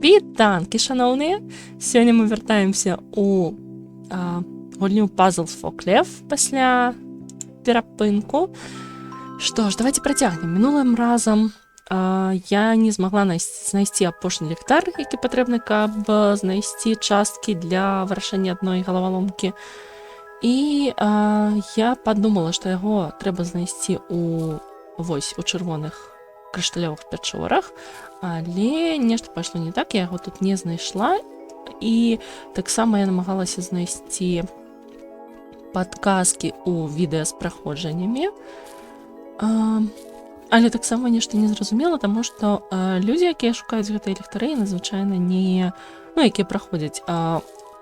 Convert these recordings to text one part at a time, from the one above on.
Вітанки, шановні! Сьогодні ми вертаємося у гульню Puzzles for Clef після перепинку. Що ж, давайте протягнемо. Минулим разом я не змогла знайти апошній ліхтар, який потрібен, щоб знайти частки для вирішення одної головоломки. І я подумала, що його треба знайти у червоних кришталевих печорах, але нешта пайшло не так, я його тут не знайшла. І так само я намагалася знайти підказки у відео з проходженнями. Але так само нешта не зрозуміла, тому що люди, які шукають гэтай ліхтари, надзвичайно не... Ну, які проходять.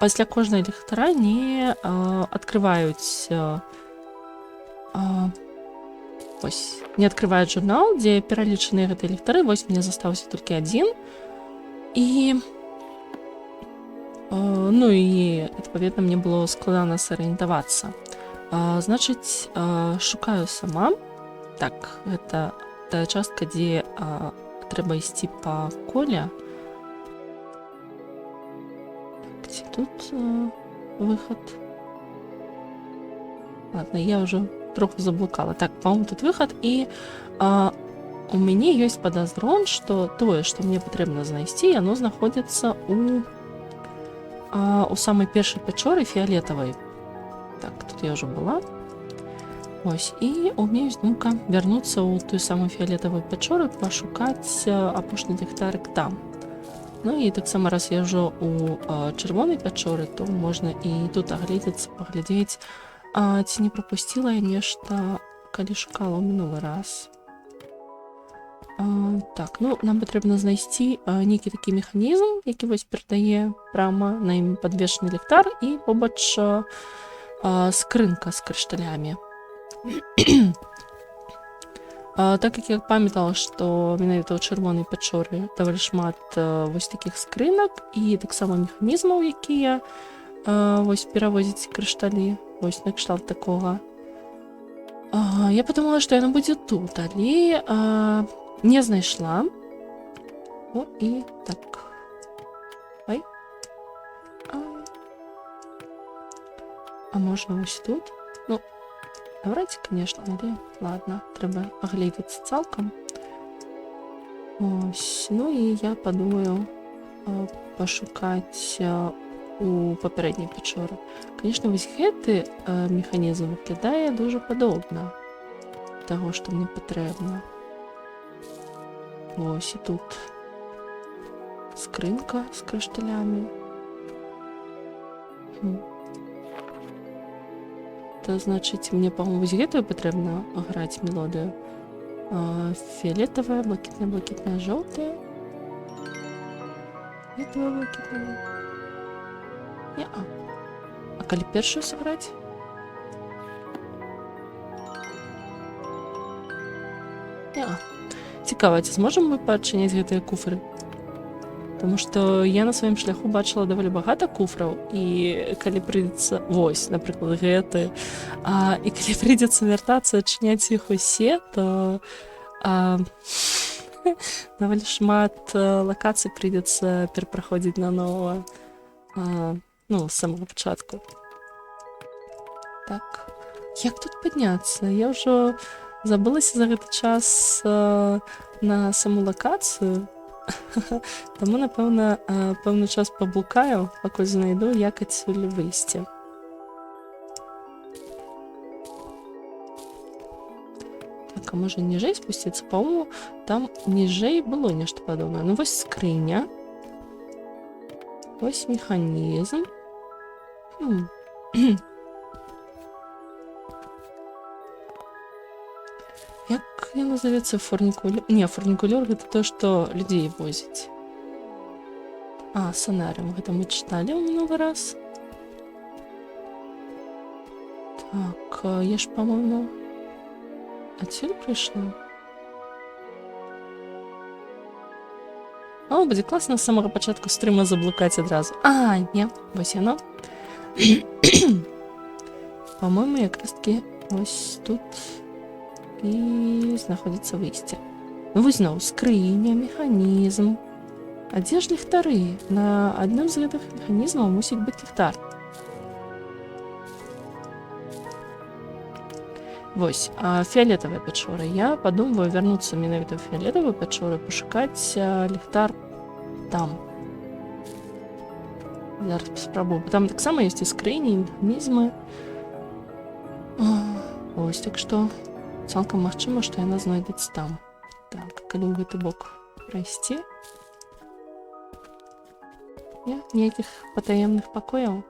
Після кожної ліхтара не відкривають... Ось, не открывает журнал, где перелічені гэтыя ліхтары. Вось мне застаўся толькі один. І ну і адпаведна мне было складана сарыентавацца. Значыць, шукаю сама. Так, гэта тая частка, дзе трэба ісці па коле. Так, ці тут выход? Ладно, я уже троху заблукала. Так, по-моему, тут выход, и у мяне ёсць падазрон, што тое, што мне патрэбна знайсці, яно знаходзіцца у самай першай пячоры фіолетавай. Так, тут я ўжо была. Ось, і у мяне ёсць думка вярнуцца ў тую самую фіолетавую пячору, пашукаць апошні ліхтарык там. Ну і таксама, раз я ўжо у чырвонай пячоры, то можна і тут агледзецца, паглядзець, ці не пропустила я нешта, калі шукала ў мінулы раз. Так, ну, нам патрэбна знайсці нейкі такі механізм, які вось перадае прама на ім падвешаны ліхтар і побач скрынка з крышталямі. Так як я памятала, што менавіта ў чырвонай пячоры даволі шмат вось такіх скрынак і таксама механізмаў, якія вось перавозяць крышталі. Ось на кшталт такого. Я подумала, што яно будзе тут, але не знайшла. О, і так. Ой. А можна ось тут? Ну, навряд, конечно, але ладно, трэба агледзецца цалкам. Ось, ну і я подумаю пашукаць у папярэдняй пячоры. Конечно, вось гэты механізм выглядае дуже падобна таго, што мне патрэбна. Вось і тут скрынка з крышталямі. То значыць, мне, па-моему, вось гэтую патрэбна граць мелодыю. Фіолетавая, блакітная, блакітная, жоўтая. Фіолетавая, блакітная. А калі першую сыграць? Цікава, ці зможам мы паадчыняць гэтыя куфры? Таму што я на сваім шляху бачыла даволі багата куфраў, і калі прыйдзецца... Вось, напрыклад, гэты. І калі прыйдзецца вяртацца, адчыняць іх усе, то даволі шмат лакацый прыйдзецца перапраходзіць нанова. Ну, з самого пачатку. Так, як тут падняцца? Я ўжо забылася за гэты час на саму лакацыю. Таму, напэўна, пэўны час паблукаю, пакуль знайду, як адсюль выйсці. Так, а можа ніжэй спусціцца? Па-моему, там ніжэй было нешта падобнае. Ну, вось скрыня. Вось механізм. Як ён назовецца? Фурнікулёр? Не, фурнікулёр гэта то, што людзей возіць. Сонарыум. Гэта мы чыталі ў мінулы раз. Так, я ж, па-моему, адсюль прыйшла. О, будзе класна з самага пачатку стрыма заблукаць адразу. Не, вось яно. По-моему, якраз таки ось тут і знаходзіцца выйсце. Ну, вось зноў скрыня, механізм. А дзе ж ліхтары? На адным з гэтых механізмаў мусіць быць ліхтар. Вось, фіолетавая пячора. Я падумваю вярнуцца менавіта ў фіолетавую пячору і пашукаць ліхтар там. Зараз спрабую. Там таксама ёсць і скрыні, і механізмы. Ось, так што цалкам магчыма, што яна знойдецца там. Так, калі ў гэты бок прайсці. Ніякіх патаемных пакояў.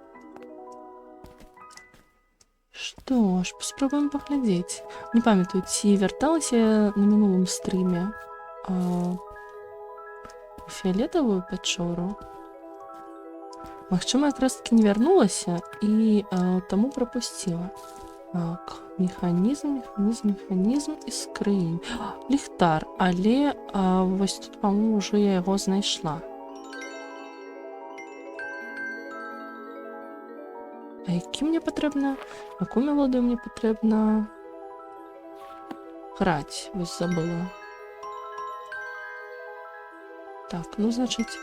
Што ж, паспробуем паглядзець. Не памятаю, ці вярталася я на мінулым стрыме у фіолетавую пячору. Магчыма, якраз-такі не вярнулася і таму прапусціла. Так, механізм і скрынь. Ліхтар, але вось тут, па-моему, ўжо я яго знайшла. А які мне патрэбна? Якую мелодыю мне патрэбна граць? Вось забыла. Так, ну, значыць,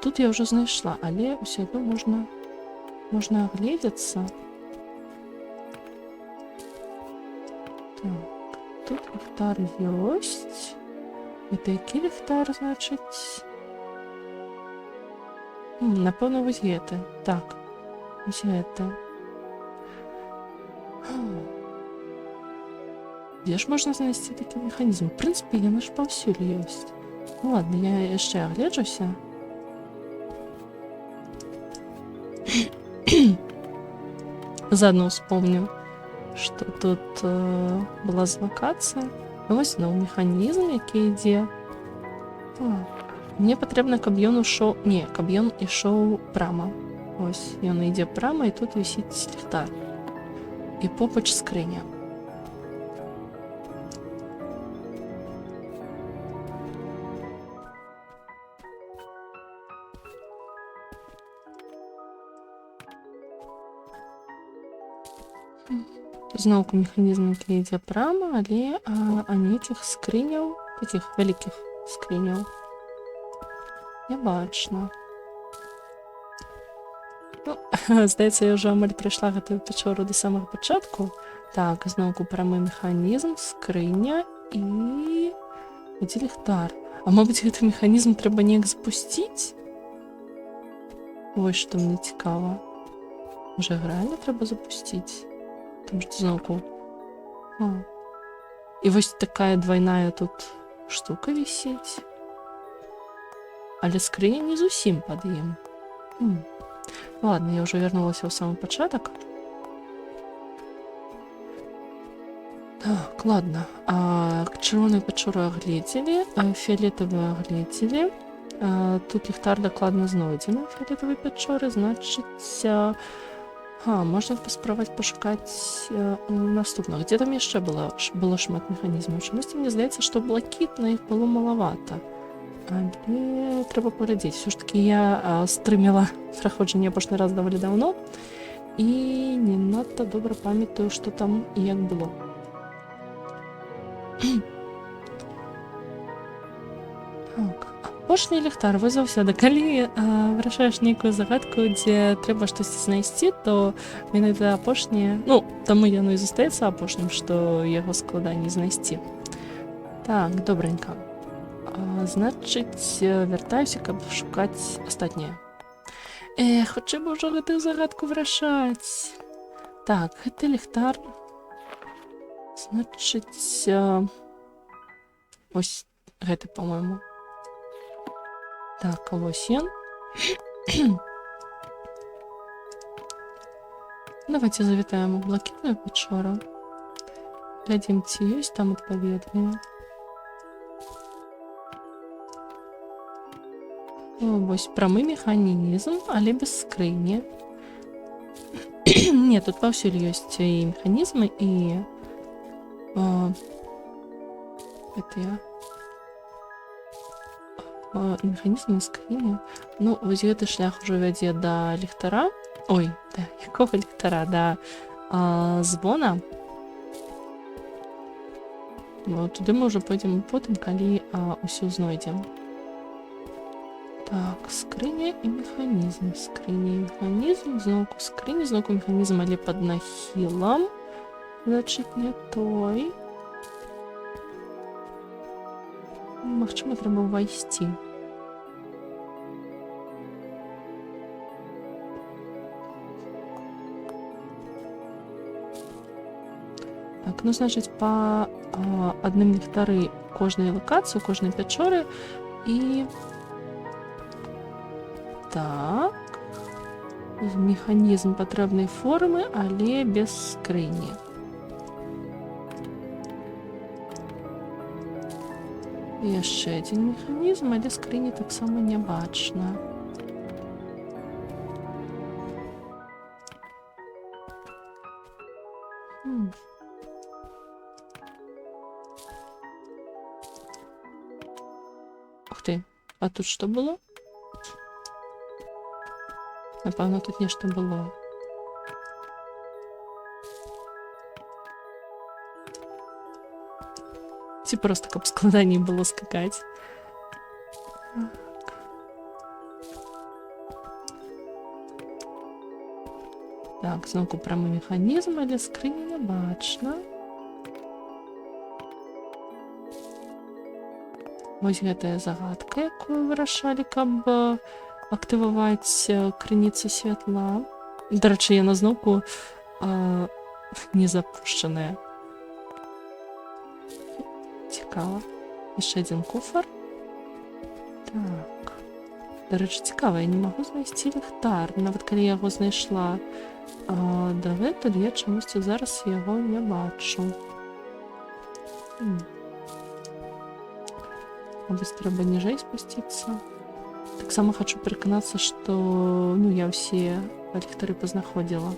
тут я ўжо знайшла, але ўсё адно можна агледзецца. Так, тут ліхтар ёсць. Гэта які ліхтар, значыць? Напэўна, вось гэты. Так. Вось гэта. Дзе ж можна знайсці такі механізм? У прынцыпе, яна ж паўсюль ёсць. Ну ладно, я яшчэ агледжуся. Заадно успомню, што тут была лакацыя. Вось зноў механізм, які ідзе. Мне патрэбна, каб ён ішоў... Не, каб ён ішоў прама. Ось, ён ідзе прама, і тут вісіць ліхтар. І попач скрыня. Зноўку механізм, які ідзе прама, але нейкіх скрыняў, такіх вялікіх скрыняў, не бачна. Ну, здаецца, я ўжо амаль прайшла гэтую пячору да самага пачатку. Так, зноўку прамы механізм, скрыня і... Дзе ліхтар? А мабыць, гэты механізм трэба неяк запусціць? Вось што мне цікава. Можа, реально трэба запусціць? Там што зноўку... І вось такая двайная тут штука вісіць. Але скрыня не зусім пад ім. Ладно, я ўжо вярнулася ў самы пачатак. Так, ладно. Чырвоную пячору агледзелі, фіолетавую агледзелі. Тут ліхтар дакладна знойдзены ў фіолетавай пячоры, значыць... Можна паспрабаваць пашукаць наступнага. Дзе там яшчэ было шмат механізмаў? Чамусьці мне здаецца, што блакітна іх было малавата. Але трэба паглядзець. Усё ж такі я стрымела праходжанне апошні раз даволі даўно і не надта добра памятаю, што там і як было. Так, апошні ліхтар. Вось заўсёды, калі вырашаеш нейкую загадку, дзе трэба штосьці знайсці, то менавіта апошняе... Ну, таму яно і застаецца апошнім, што яго складаней знайсці. Так, добренька. Значыць, вяртаюся, каб шукаць астатняе. Хутчэй бы ўжо гэтую загадку вырашаць. Так, гэты ліхтар... Значыць... Вось гэты, па-мойму. Так, а вось ён. Давайте завітаем у блакітную пячору. Глядзім, ці ёсць там адпаведныя. Вось прамы механізм, але без скрыні. Не, тут паўсюль ёсць і механізмы, і... Гэтыя... Механізмы і скрыні. Ну, вось гэты шлях ужо вядзе да ліхтара. Ой, да якога ліхтара? Да звона. Туды мы ўжо пойдзем потым, калі ўсё знойдзем. Так, скриня і механізм. Скриня і механізм, знову скриня, знову механізм, але під нахилом. Значить, не той. Магчыма, треба ўвайсці. Так, ну, значить, по одним ліхтары кожнай локацыі, кожнай пячоры. І... Так. Механізм патрэбнай формы, але без скрыні. І яшчэ адзін механізм, але скрыні таксама не бачна. Ух ты, а тут што было? Напевно, тут нешта было. Ці просто каб складаней было скакаць. Так, зноўку прамы механізм, але скрыні не бачна. Вось гэтая загадка, якую вырашалі, каб актываваць крыніцу святла. Дарэчы, яна зноўку не запушчаная. Цікава. Яшчэ адзін куфар. Так. Дарэчы, цікава, я не магу знайсці ліхтар. Нават калі я яго знайшла дагэтуль, я чамусьці зараз яго не бачу. Мабыць, трэба ніжэй спусціцца. Таксама хачу пераканацца, што я ўсе ліхтары пазнаходзіла.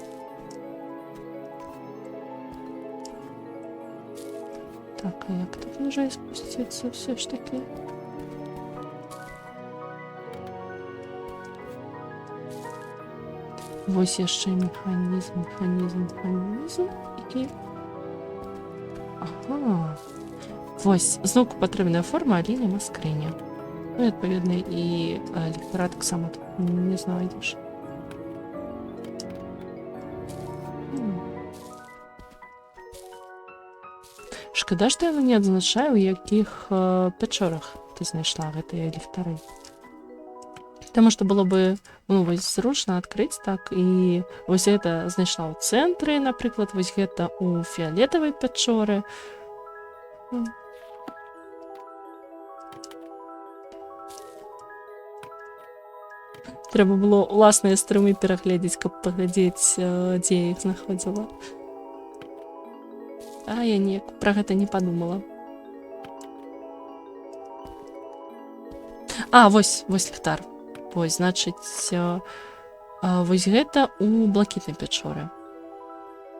Так, а як тут ніжэй спусціцца все ж таки? Вось яшчэ механізм. І... Ага. Вось, зноўку патрэбная форма, але няма скрыні. Ну, і, адпаведна, і ліхтара таксама тут не знайдзеш. Шкада, што яна не адзначае, у якіх пячорах ты знайшла гэтыя ліхтары. Таму што было бы, вось, зручна адкрыць, так, і вось гэта знайшла ў цэнтры, напрыклад, вось гэта ў фіялетавай пячоры. Трэба было ўласныя стрымы перагледзець, каб паглядзець, дзе я іх знаходзіла. А я неяк пра гэта не падумала. Вось ліхтар. Вось, значыць, вось гэта ў блакітнай пячоры.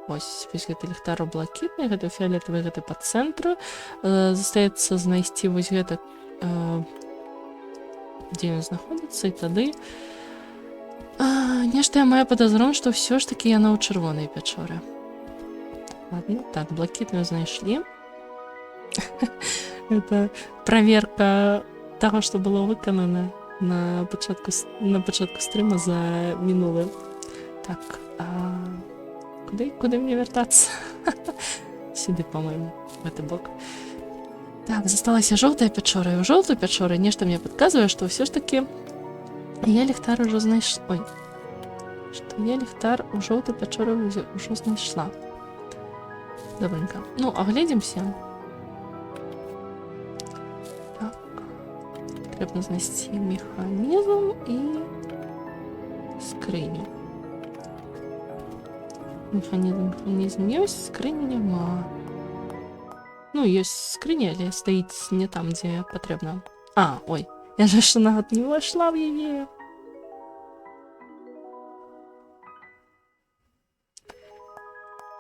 Вось гэты ліхтар у блакітнай, гэта фіялетавы, гэта па цэнтру. Застаецца знайсці вось гэта, дзе ён знаходзіцца, і тады нешта я маю падазрон, што ўсё ж такі яна ў чырвонай пячоры. Ладно, так, блакітную знайшлі. Это праверка таго, што было выканана на пачатку стрыма за мінулы. Так, куды мне вяртацца? Сюды, па-мойму, в гэты бок. Так, засталася жоўтая пячора, і ў жоўтай пячоры нешта мне падказвае, што ўсё ж такі я ліхтар ужо знайшла. Ой, што я ліхтар у жоўтай пячоры ўжо знайшла. Добренько. Ну, агледзімся. Так. Трэба знайсці механізм і скрыню. Механізм ёсць, скрыні няма. Ну, ёсць скрыня, але стаіць не там, дзе патрэбна. Ой, я ж яшчэ нават не ўвайшла ў яе.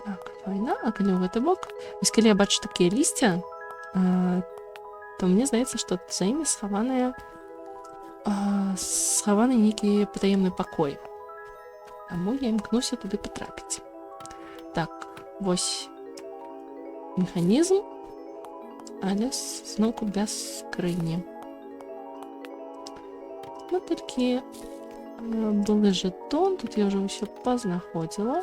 Так, вайна, а калі ў гэты бок? Вось калі я бачу такія лісця, то мне здаецца, што за імі схаваны нейкі патаемны пакой. Таму я імкнуся туды патрапіць. Так, вось механізм, але зноўку без скрыні. ладно, тільки були жетон, тут я вже все познаходила.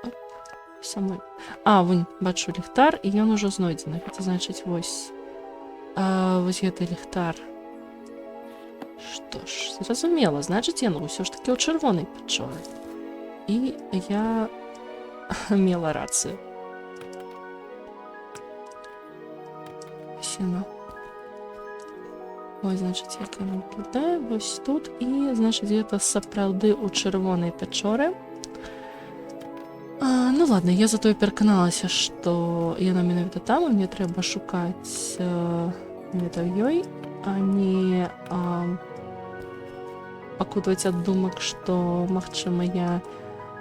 Оп, самой. А, вон, бачу ліхтар, і він уже знайдений. Це значить, ось гэты ліхтар. Што ж, зразумела, значить, я ўсё ж таки ў чырвонай пячоры. І я мела рацыю. Сіно. Ось, значить, як я наблюдаю, ось тут. І, значить, где-то сапраўды ў чырвонай пячоры. Ну ладно, я зато і пераканалася, што яна менавіта там, і мне трэба шукаць менавіта ёй, а не пакутваць ад думак, што, магчыма, я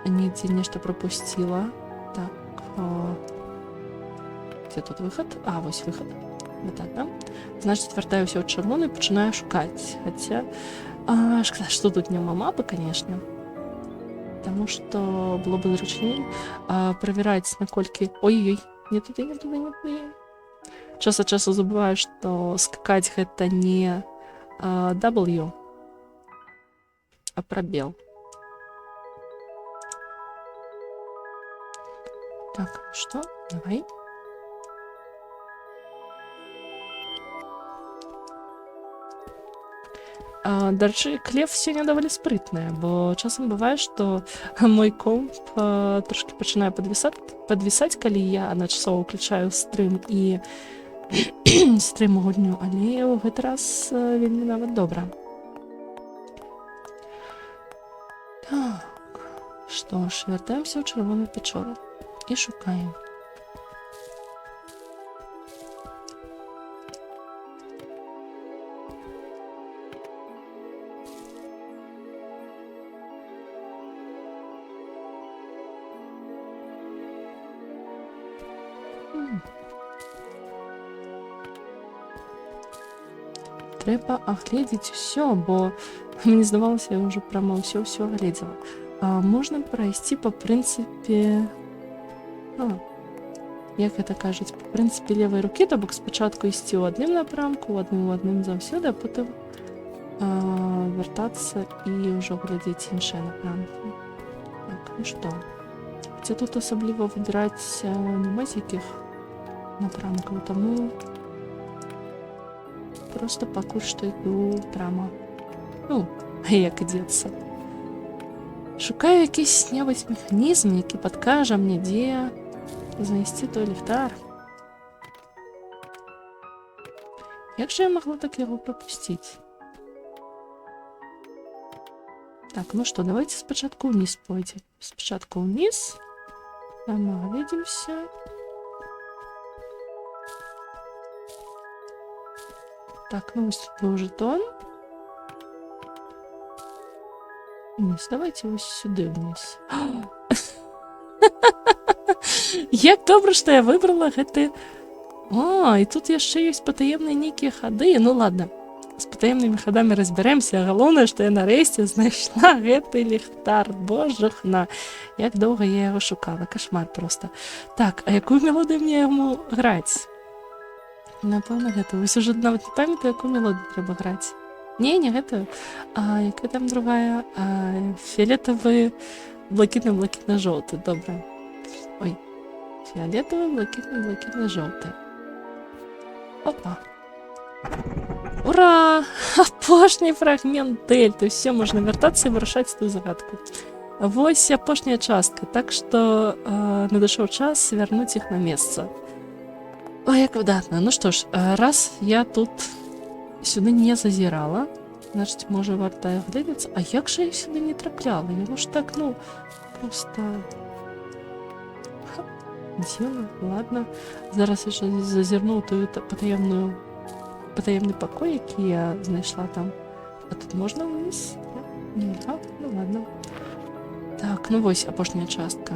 нідзе нешта прапусціла. Так, дзе тут выхад? А, вось выхад. Вот так, да? Значит, вяртаюся ў чырвону і пачынаю шукаць. Хаця, шкада, што тут няма мапы, конечно. Таму што было бы зручней правяраць, наколькі... Ой-ой-ой, не туды, не туды, не туды. Час ад часу забываю, што скакаць гэта не W, а пробел. Так, что? Давай. Дарэчы, клев сёння даволі спрытная, бо часам бывае, што мой комп трошки пачынае падвісаць, калі я адначасова ўключаю стрым і стрым гульню, але ў гэты раз вельмі нават добра. Так, што ж, вяртаемся ў чырвоную пячору і шукаем. Трэба агледзець усё, бо мне здавалася, я ўжо прямо ўсё агледзела. Можна прайсці па прынцыпе... як гэта кажуць, па прынцыпе левай рукі, то бок спачатку ісці ў адным напрамку, у адным заўсёды, а потым вяртацца і ўжо глядзець іншыя напрамкі. Так, ну што? Хаця тут асабліва выбіраць няма з якіх напрамкаў, таму просто пакуль што іду прямо. Ну, як ідзецца. Шукаю якісь-небудзь механізм, які падкажа мне, дзе знайсці той ліхтар. Як жа я магла так яго прапусціць? Так, ну што, давайте спачатку ўніз пойдзем. Спачатку ўніз. Там агледзімся. Так, ну ось тут быў жетон. Вниз, давайте ось сюды вниз. Як добра, што я выбрала гэты... І тут яшчэ ёсць патаемныя нейкія хады. Ну ладно, з патаемнымі хадамі разбярэмся. Галоўнае, што я нарэшце знайшла гэты ліхтар. Божахна, як доўга я яго шукала. Кашмар просто. Так, а якую мелодыю мне яму граць? Напэўна, гэта. Вось уже нават не памятаю, якую мелодыю трэба граць. Не гэтую. Якая там другая? Фіолетавы, блакітны-блакітна-жоўты. Добра. Ой. Фіолетавы, блакітны-блакітна-жоўты. Опа. Ура! Апошні фрагмент дельты. Все, можна вяртацца і вырашаць ту загадку. Вось апошняя частка. Так што надышоў час вярнуць іх на месца. Ой, як выдатна. Ну што ж, раз я тут сюды не зазірала, значыць, можа, варта глядзецца. А як жа я сюды не трапляла? Яго ж так, ну, просто... Дзела, ладно. Зараз я зазірну тую патаемны пакой, які я знайшла там. А тут можна вниз? Нельга? Ну ладно. Так, ну вось апошняя частка.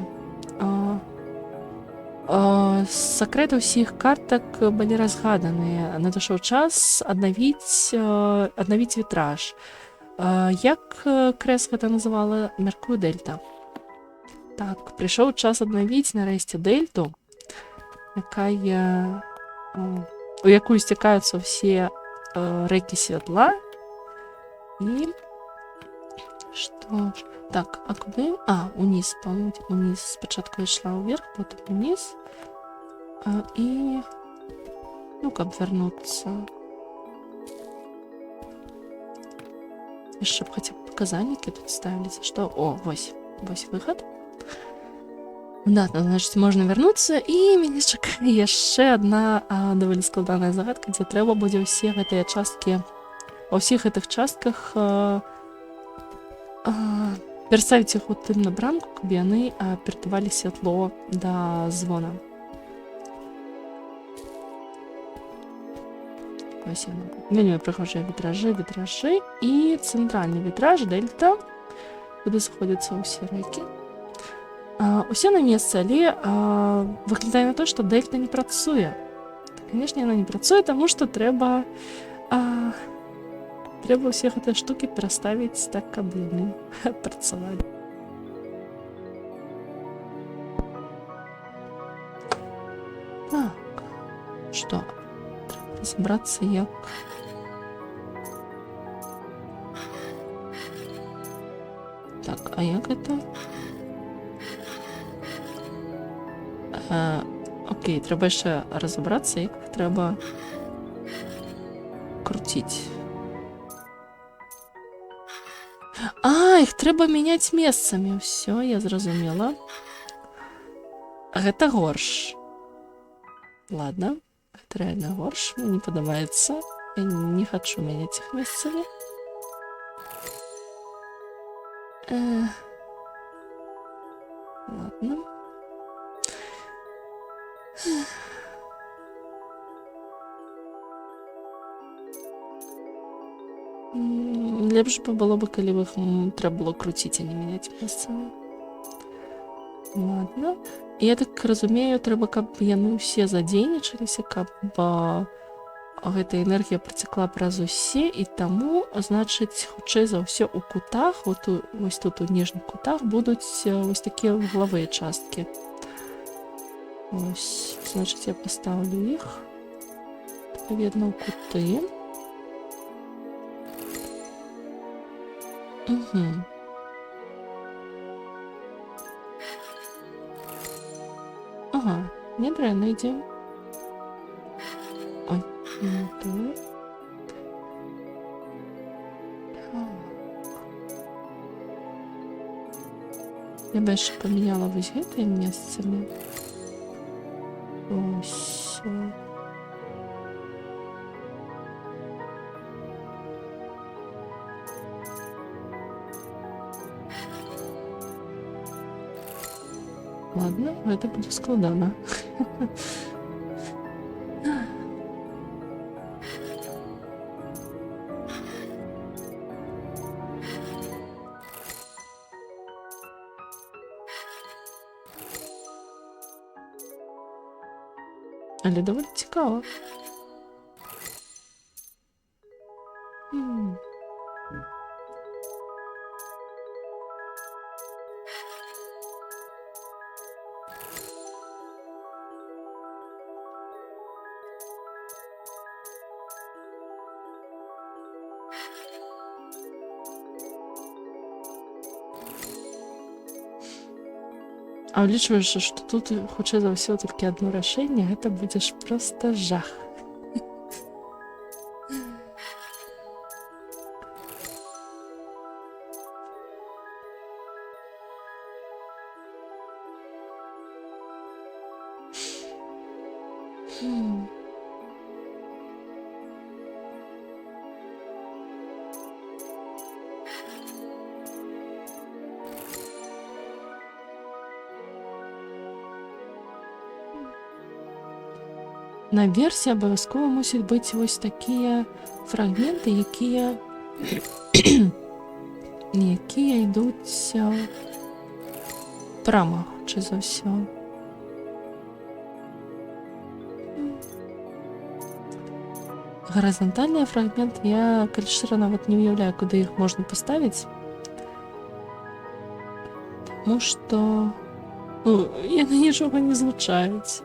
Сакрэты ўсіх картак былі разгаданыя. Надышоў час аднавіць вітраж. Як Крэс гэта называла? Мяркую, дельта. Так, прыйшоў час аднавіць нарэшце дельту, якая у якую стякаюцца ўсе рэкі святла. І што? Так, а куды? Униз, по-моему, униз. Спачатку я шла ўверх, потым униз. І каб вярнуцца. Яшчэ б хаця б паказальнікі тут ставіліся, што... вось выхад. Да, значыць, можна вярнуцца, і мяне чакае яшчэ адна даволі складаная загадка, дзе трэба будзе ўсе гэтыя часткі, ва ўсіх гэтых частках пераставіць іх у тым напрамку, каб яны перадавалі святло да звона. Ось яно. Вельмі прыгожыя вітражы і цэнтральны вітраж дельта, куды сходзяцца ўсе рэкі. Усе на месцы, але выглядае на то, што дельта не працуе. Канешне, яна не працуе, таму што трэба ўсе гэтыя штукі пераставіць так, каб яны працавалі. Так, што? Трэба разабрацца, як... Так, а як гэта? Окей, трэба яшчэ разабрацца, як трэба круціць. Іх трэба мяняць месцамі. Ўсё, я зразумела. Гэта горш. Ладно, гэта рэальна горш. Мне не падабаецца. Я не хачу мяняць іх месцамі. Ладно. Лепш бы было бы, калі бы іх трэба было круціць, а не мяняць месцамі. Ладно. Я так разумею, трэба, каб яны ўсе задзейнічаліся, каб гэтая энергія працякла праз усе, і таму, значыць, хутчэй за ўсё у кутах, вось тут у ніжніх кутах будуць вось такія вуглавыя часткі. Ось, значыць, я пастаўлю іх адпаведна ў куты. Ага, нядрэнна ідзе. Ой, не то. Я бы яшчэ памяняла вось гэтыя месцамі. Ось. Ладно, гэта будзе складана. Але даволі цікава. А ўлічваючы, што тут хутчэй за ўсё толькі адно рашэнне, гэта будзе ж проста жах. На версі абавязкова мусіць быць вось такія фрагменты, якія ідуць прама, хутчэй за ўсё. Гарызантальныя фрагменты я, калі шчыра, нават не ўяўляю, куды іх можна паставіць. Таму што яны нічога не злучаюць.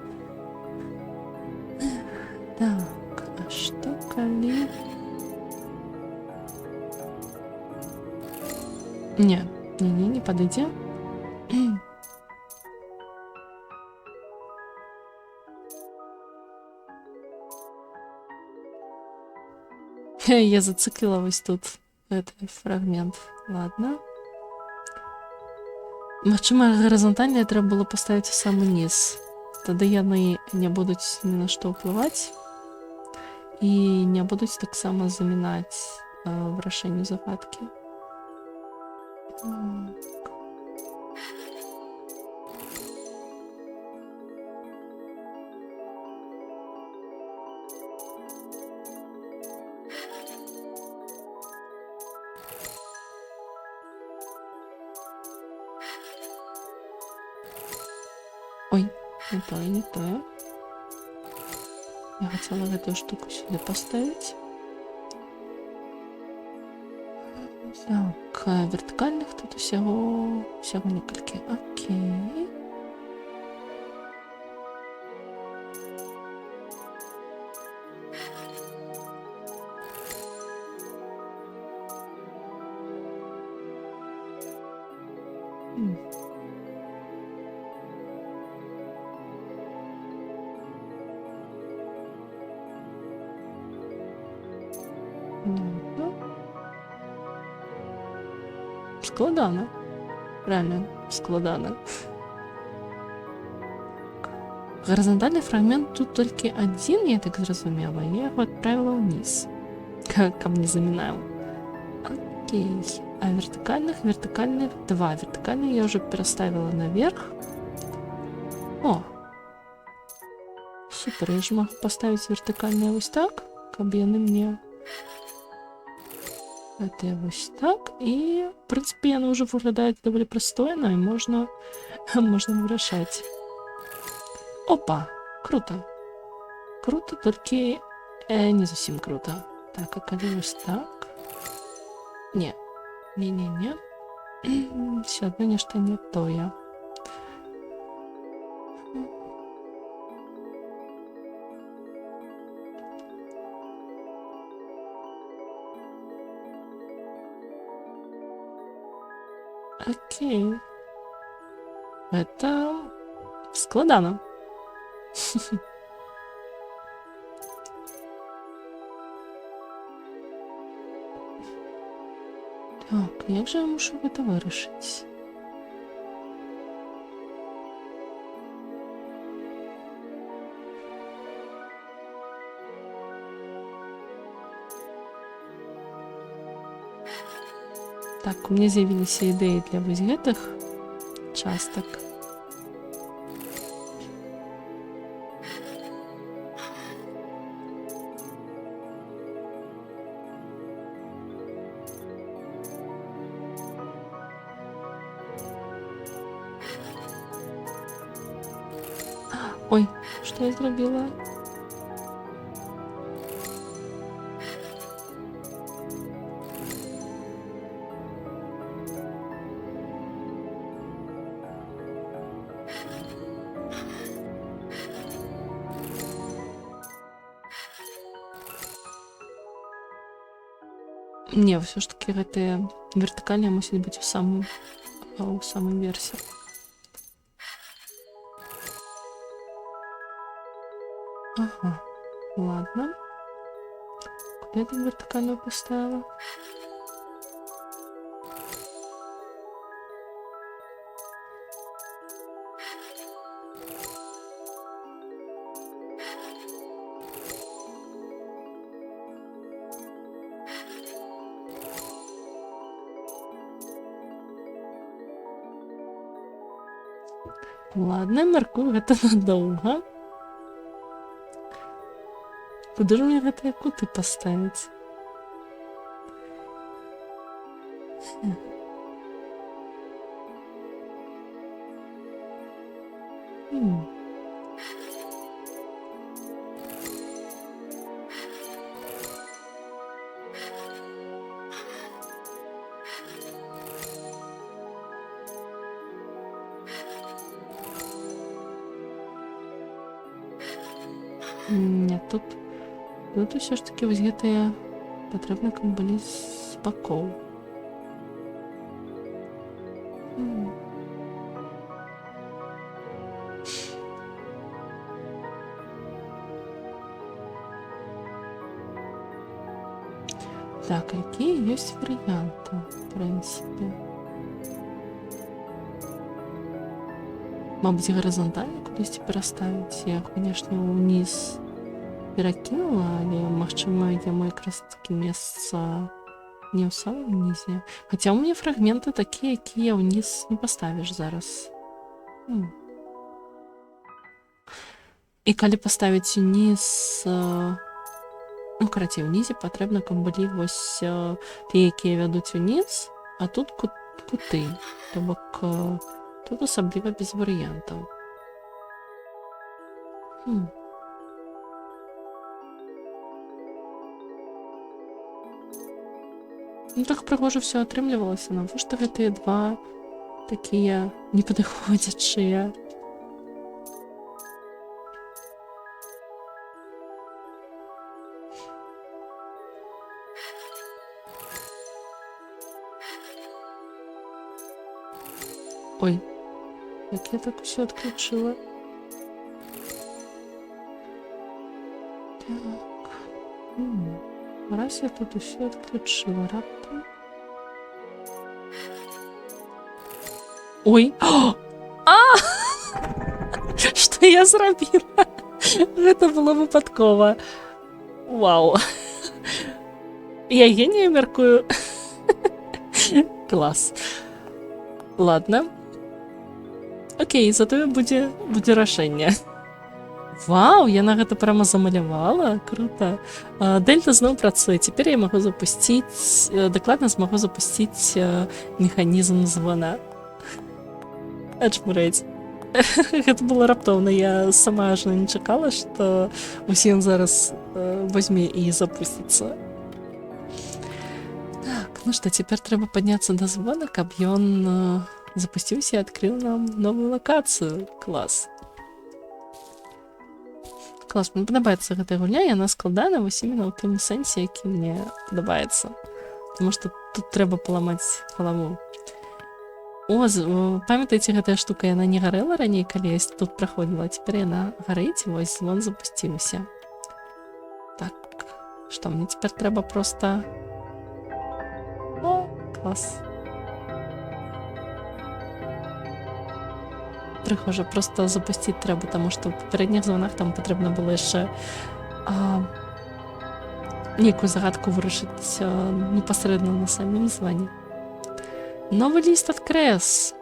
Так, а што калі... Не, не падыдзе. Я зацикла вось тут гэты фрагмент. Ладно. Магчыма, гарызантальнае трэба было паставіць у самы низ. Тады яны не будуць ні на што ўплываць і не будуць таксама замінаць вырашэнню загадкі. Ой, не тое. Я хацела гэтую штуку сюды паставіць. Так, вертыкальных тут усяго некалькі. Окей. Складана. Реально складана. Гарызантальны фрагмент тут толькі адзін, я так зразумела. Я яго адправіла ўніз. Каб не замінаў. Окей. А вертыкальных два. Вертыкальных я уже пераставила наверх. О! Супер, я ж магу паставіць вертыкальныя вось так, каб яны мне... Это вось так, і, в прынцыпе, яны ўжо выглядаюць даволі прыстойна, і можна вырашаць. Опа! Круто! Круто, толькі не зусім круто. Так, а калі вось так? Не. Все адно нешта не тое. Окей. Это складано. Так, як же я мушу гэта вырашыць? Так, у меня з'явіліся ідэі для вось гэтых частак. Ой, што я зрабіла? Не, все ж таки гэтыя вертыкальныя мусяць быць у самой версе. Ага, ладно. Куда я там вертикальную поставила? Ладно, мяркую, гэта надоўга. Куды ж мне гэтыя куты паставіць? Нет, тут Тут усё ж такі вось гэтыя патрэбны каб былі з бакоў. Так, якія ёсць варыянты, в прынцыпе? Мабыць, гарызантальна кудысьці пераставіць. Я, канешне, ўніз перакінула, але, магчыма, яму якраз такі месца не ў самым нізе. Хаця ў мяне фрагменты такія, якія ўніз не паставіш зараз. І калі паставіць уніз, ну, карацей, унізе патрэбна, каб былі вось тыя, якія вядуць уніз, а тут куты. То бок тут асабліва без варыянтаў. Ну, так прыгожа ўсё атрымлівалася. Навошта гэтыя два такія непадыходзячыя? Ой, як я так усё адключыла? Так. Раз я тут усё адключыла раптам. Ой! Што я зрабіла? Гэта было выпадкова. Вау. Я генія, мяркую. Клас. Ладно. Окей, затое будзе рашэнне. Вау, яна гэта прямо замалявала. Круто. Дельта зноў працуе. Цяпер я магу запусціць, дакладна змагу запусціць механізм звана. Ачмурэць. Гэта было раптоўна. Я сама ажно не чакала, што усё ён зараз возьме і запусціцца. Так, ну што, цяпер трэба падняцца да звона, каб ён запусціўся і адкрыў нам новую лакацыю. Клас. Клас, мне падабаецца гэтая гульня, яна складана вось іменно ў тым сэнсе, які мне падабаецца. Таму што тут трэба паламаць галаву. О, памятаеце, гэтая штука, яна не гарэла раней, калі я тут праходзіла, цяпер яна гарыць, вось звон запусціўся. Так, што, мне цяпер трэба проста... О, клас. Прыхожа, просто запусціць трэба, таму што ў папярэдніх звонах там патрэбна было яшчэ нейкую загадку вырашыць непасрэдна на самім зване. Новы ліст ад Крэс.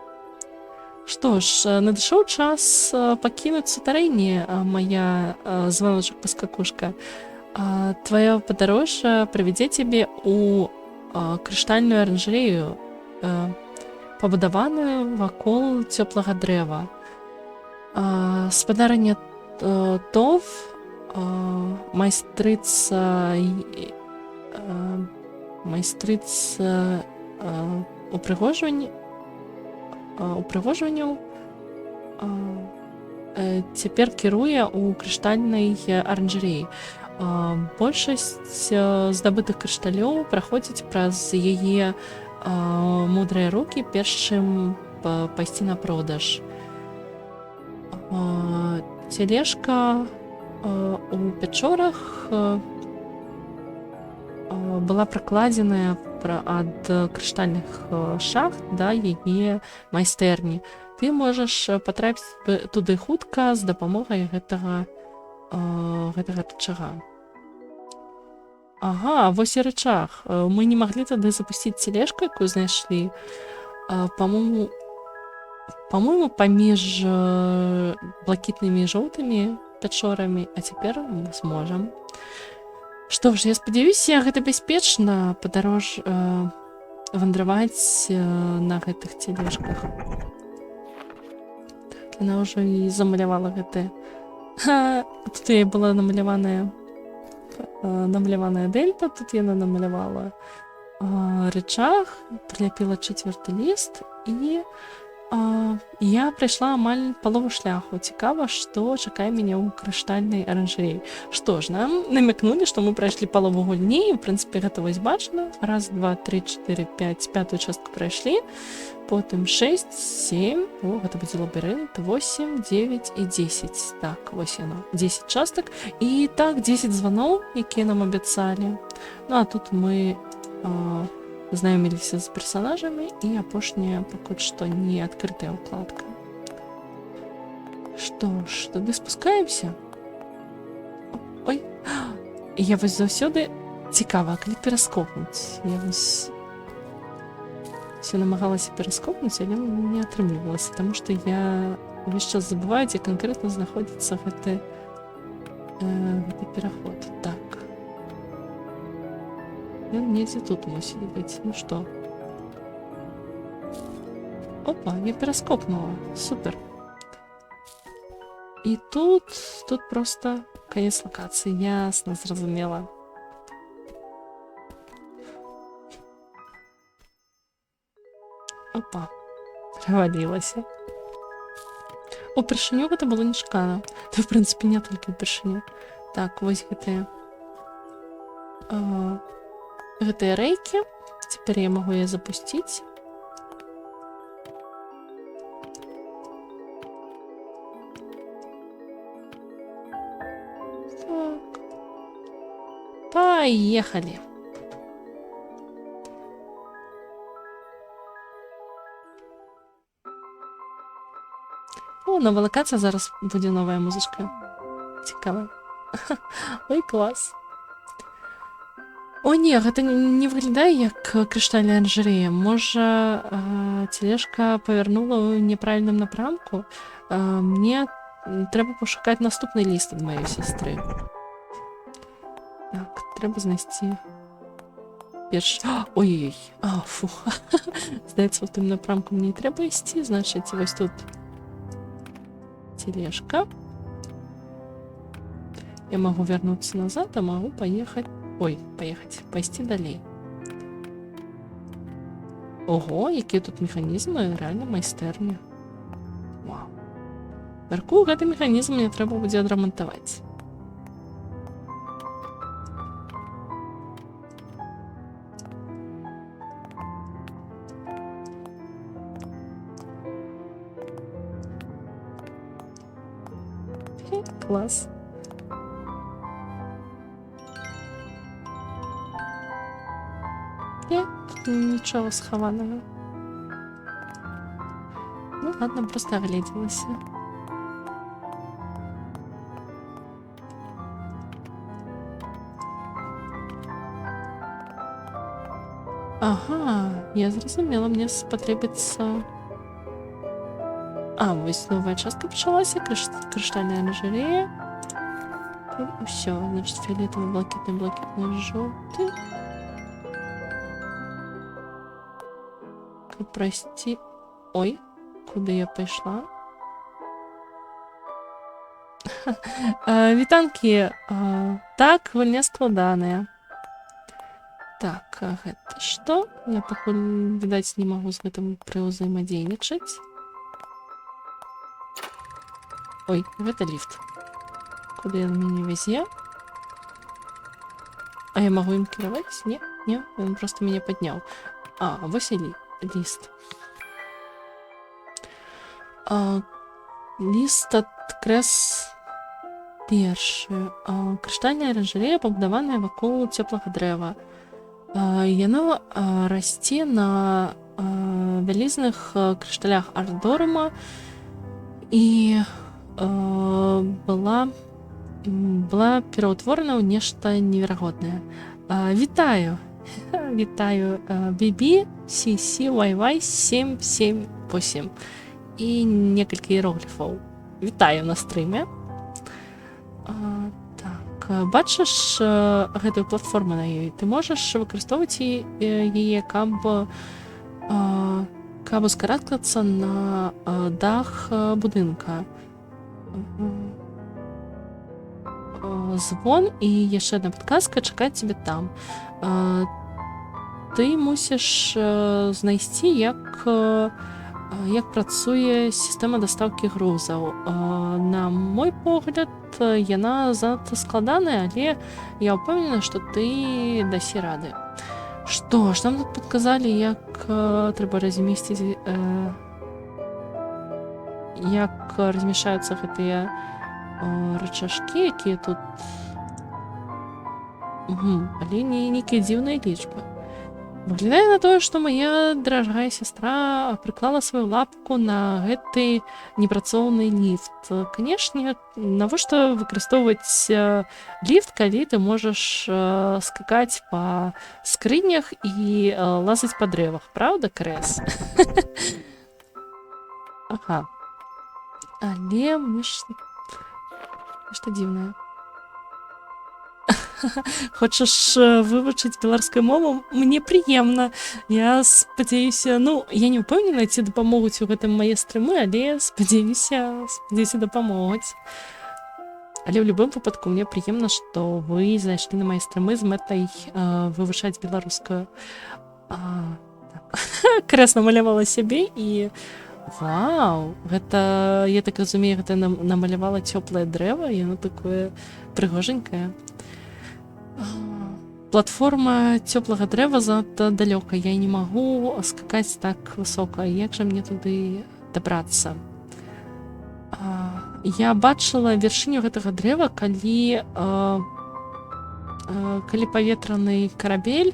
Што ж, надышоў час пакінуць сутарэнне, мая звоночак-паскакушка. Тваё падарожжа прывядзе цябе ў крыштальную аранжарэю, пабудаваную вакол цёплага дрэва. Спадарня Тов, майстрыца упрыгожванняў, цяпер кіруе ў крыштальнай аранжарэі. Большасць здабытых крышталёў праходзіць праз яе мудрыя рукі, перш чым пайсці на продаж. Цележка у пячорах была пракладзеная ад крыштальных шахт да яе майстэрні. Ты можаш патрапіць туды хутка з дапамогай гэтага рычага. Ага, вось і рычаг. Мы не маглі тады запусціць цележку, якую знайшлі. По-моему, паміж блакітнымі і жоўтымі пячорамі, а цяпер мы зможам. Што ж, я спадзяюся, гэта бяспечна вандраваць на гэтых цележках. Так, яна ўжо і замалявала гэтае. Тут я была намаляваная дельта, тут яна намалявала рычаг, прыляпіла чацвёрты ліст і Я прайшла амаль палову шляху. Цікава, што чакае мяне ў крыштальнай аранжарэі. Што ж, нам намякнулі, што мы прайшлі палову гульні, і, в прынцыпе, гэта вось бачна. Раз, два, три, 4, 5, пятую частку прайшлі. Потым 6, 7, гэта будзе лабірынт, 8, 9 і 10. Так, вось яно, 10 частак. І так, 10 званоў, якія нам абяцалі. Ну, а тут мы знаёміліся з персонажамі, і апошняя пакуль што не адкрытая ўкладка. Што ж, тады спускаемся. Ой, я вось заўсёды цікава, калі пераскокнуць. Я вось все намагалася пераскокнуць, але не атрымлівалася, таму што я увесь час забываю, дзе канкрэтна знаходзіцца гэты пераход. Так. Ён недзе тут мусіць быць. Ну што? Опа, я пераскокнула. Супер. І тут просто канец лакацыі. Ясна, зразумела. Опа, правалілася. Упершыню гэта было нечакана. Та, в прынцыпе, не толькі упершыню. Так, вось гэтыя рэйкі. Цяпер я магу яе запусціць. Так. Поехали. О, нова локація, зараз буде нова музичка. Цікаво. Ой, клас. О, не, гэта не выглядае як крыштальная аранжарэя. Можа, тележка павярнула ў няправільным напрамку. Мне трэба пашукаць наступны ліст ад маёй сястры. Так, трэба знайсці перш... Ой-ой-ой, фух. Здаецца, ў тым напрамку мне і трэба ісці, значыць, вось тут тележка. Я могу вернуться назад, а могу поехать... Ой, пойти далей. Ого, якія тут механізмы, реально майстэрня. Вау. Мяркую, гэты механізм мне трэба будзе адрамантаваць. Клас. Нічого схаваного. Ну ладно, просто огляділася. Ага, я зразумела, мне спатрэбіцца... вось новая частка пачалася, крыштальная аранжарэя. Усё, значит, фіолетовый, блакітны, жоўты. Прости. Ой, куды я пайшла? Вітанкі. Так, гульня складаная. Так, гэта што? Я пакуль, відаць, не магу з гэтым прыўзаемадзейнічаць. Ой, гэта ліфт. Куды ён мяне вязе? А я магу ім кіраваць? Не, ён просто мяне падняў. Вось і ліст. Ліст адкрэс першы. Крыштальная аранжарэя пабудаваная вакол цёплага дрэва. Яно расце на вялізных крышталях ардорума і была пераўтворана ў нешта неверагоднае. Вітаю! Вітаю, BB CCYY 778 і некалькі іерогліфаў. Вітаю на стрыме. Так, бачыш гэтую платформу на ёй? Ты можаш выкарыстоўваць яе, каб ускараткацца на дах будынка. Звон і яшчэ одна падказка чакаць цябе там. Ты мусіш знайсці, як як працуе сістэма дастаўкі грузаў. На мой погляд, яна занадта складаная, але я ўпэўнена, што ты дасі рады. Што ж, нам тут падказалі, як трэба размесціць, як размяшчаюцца гэтыя рычажкі, якія тут. Але нейкія дзіўныя лічбы. Выглядае на тое, што моя дарагая сястра прыклала сваю лапку на гэты непрацоўны ліфт. Канешне, навошта выкарыстоўваць ліфт, калі ты можаш скакаць па скрынях і лазаць па дрэвах, праўда, Крэс? Ага. Але мне ж нешта дзіўнае. Хочаш вывучыць беларускую мову? Мне прыемна. Я спадзяюся, я не ўпэўнена, ці дапамогуць у гэтым мае стрымы, але спадзяюся, дапамогуць. Але ў любым выпадку мне прыемна, што вы зайшлі на мае стрымы з мэтай вывучаць беларускую. Крэс намалявала сябе і вау, гэта, я так разумею, гэта намалявала цёплае дрэва, яно такое прыгожанькае. Платформа цёплага дрэва занадта далёка, я не магу скакаць так высока. Як жа мне туды дабрацца? Я бачыла вяршыню гэтага дрэва, калі паветраны карабель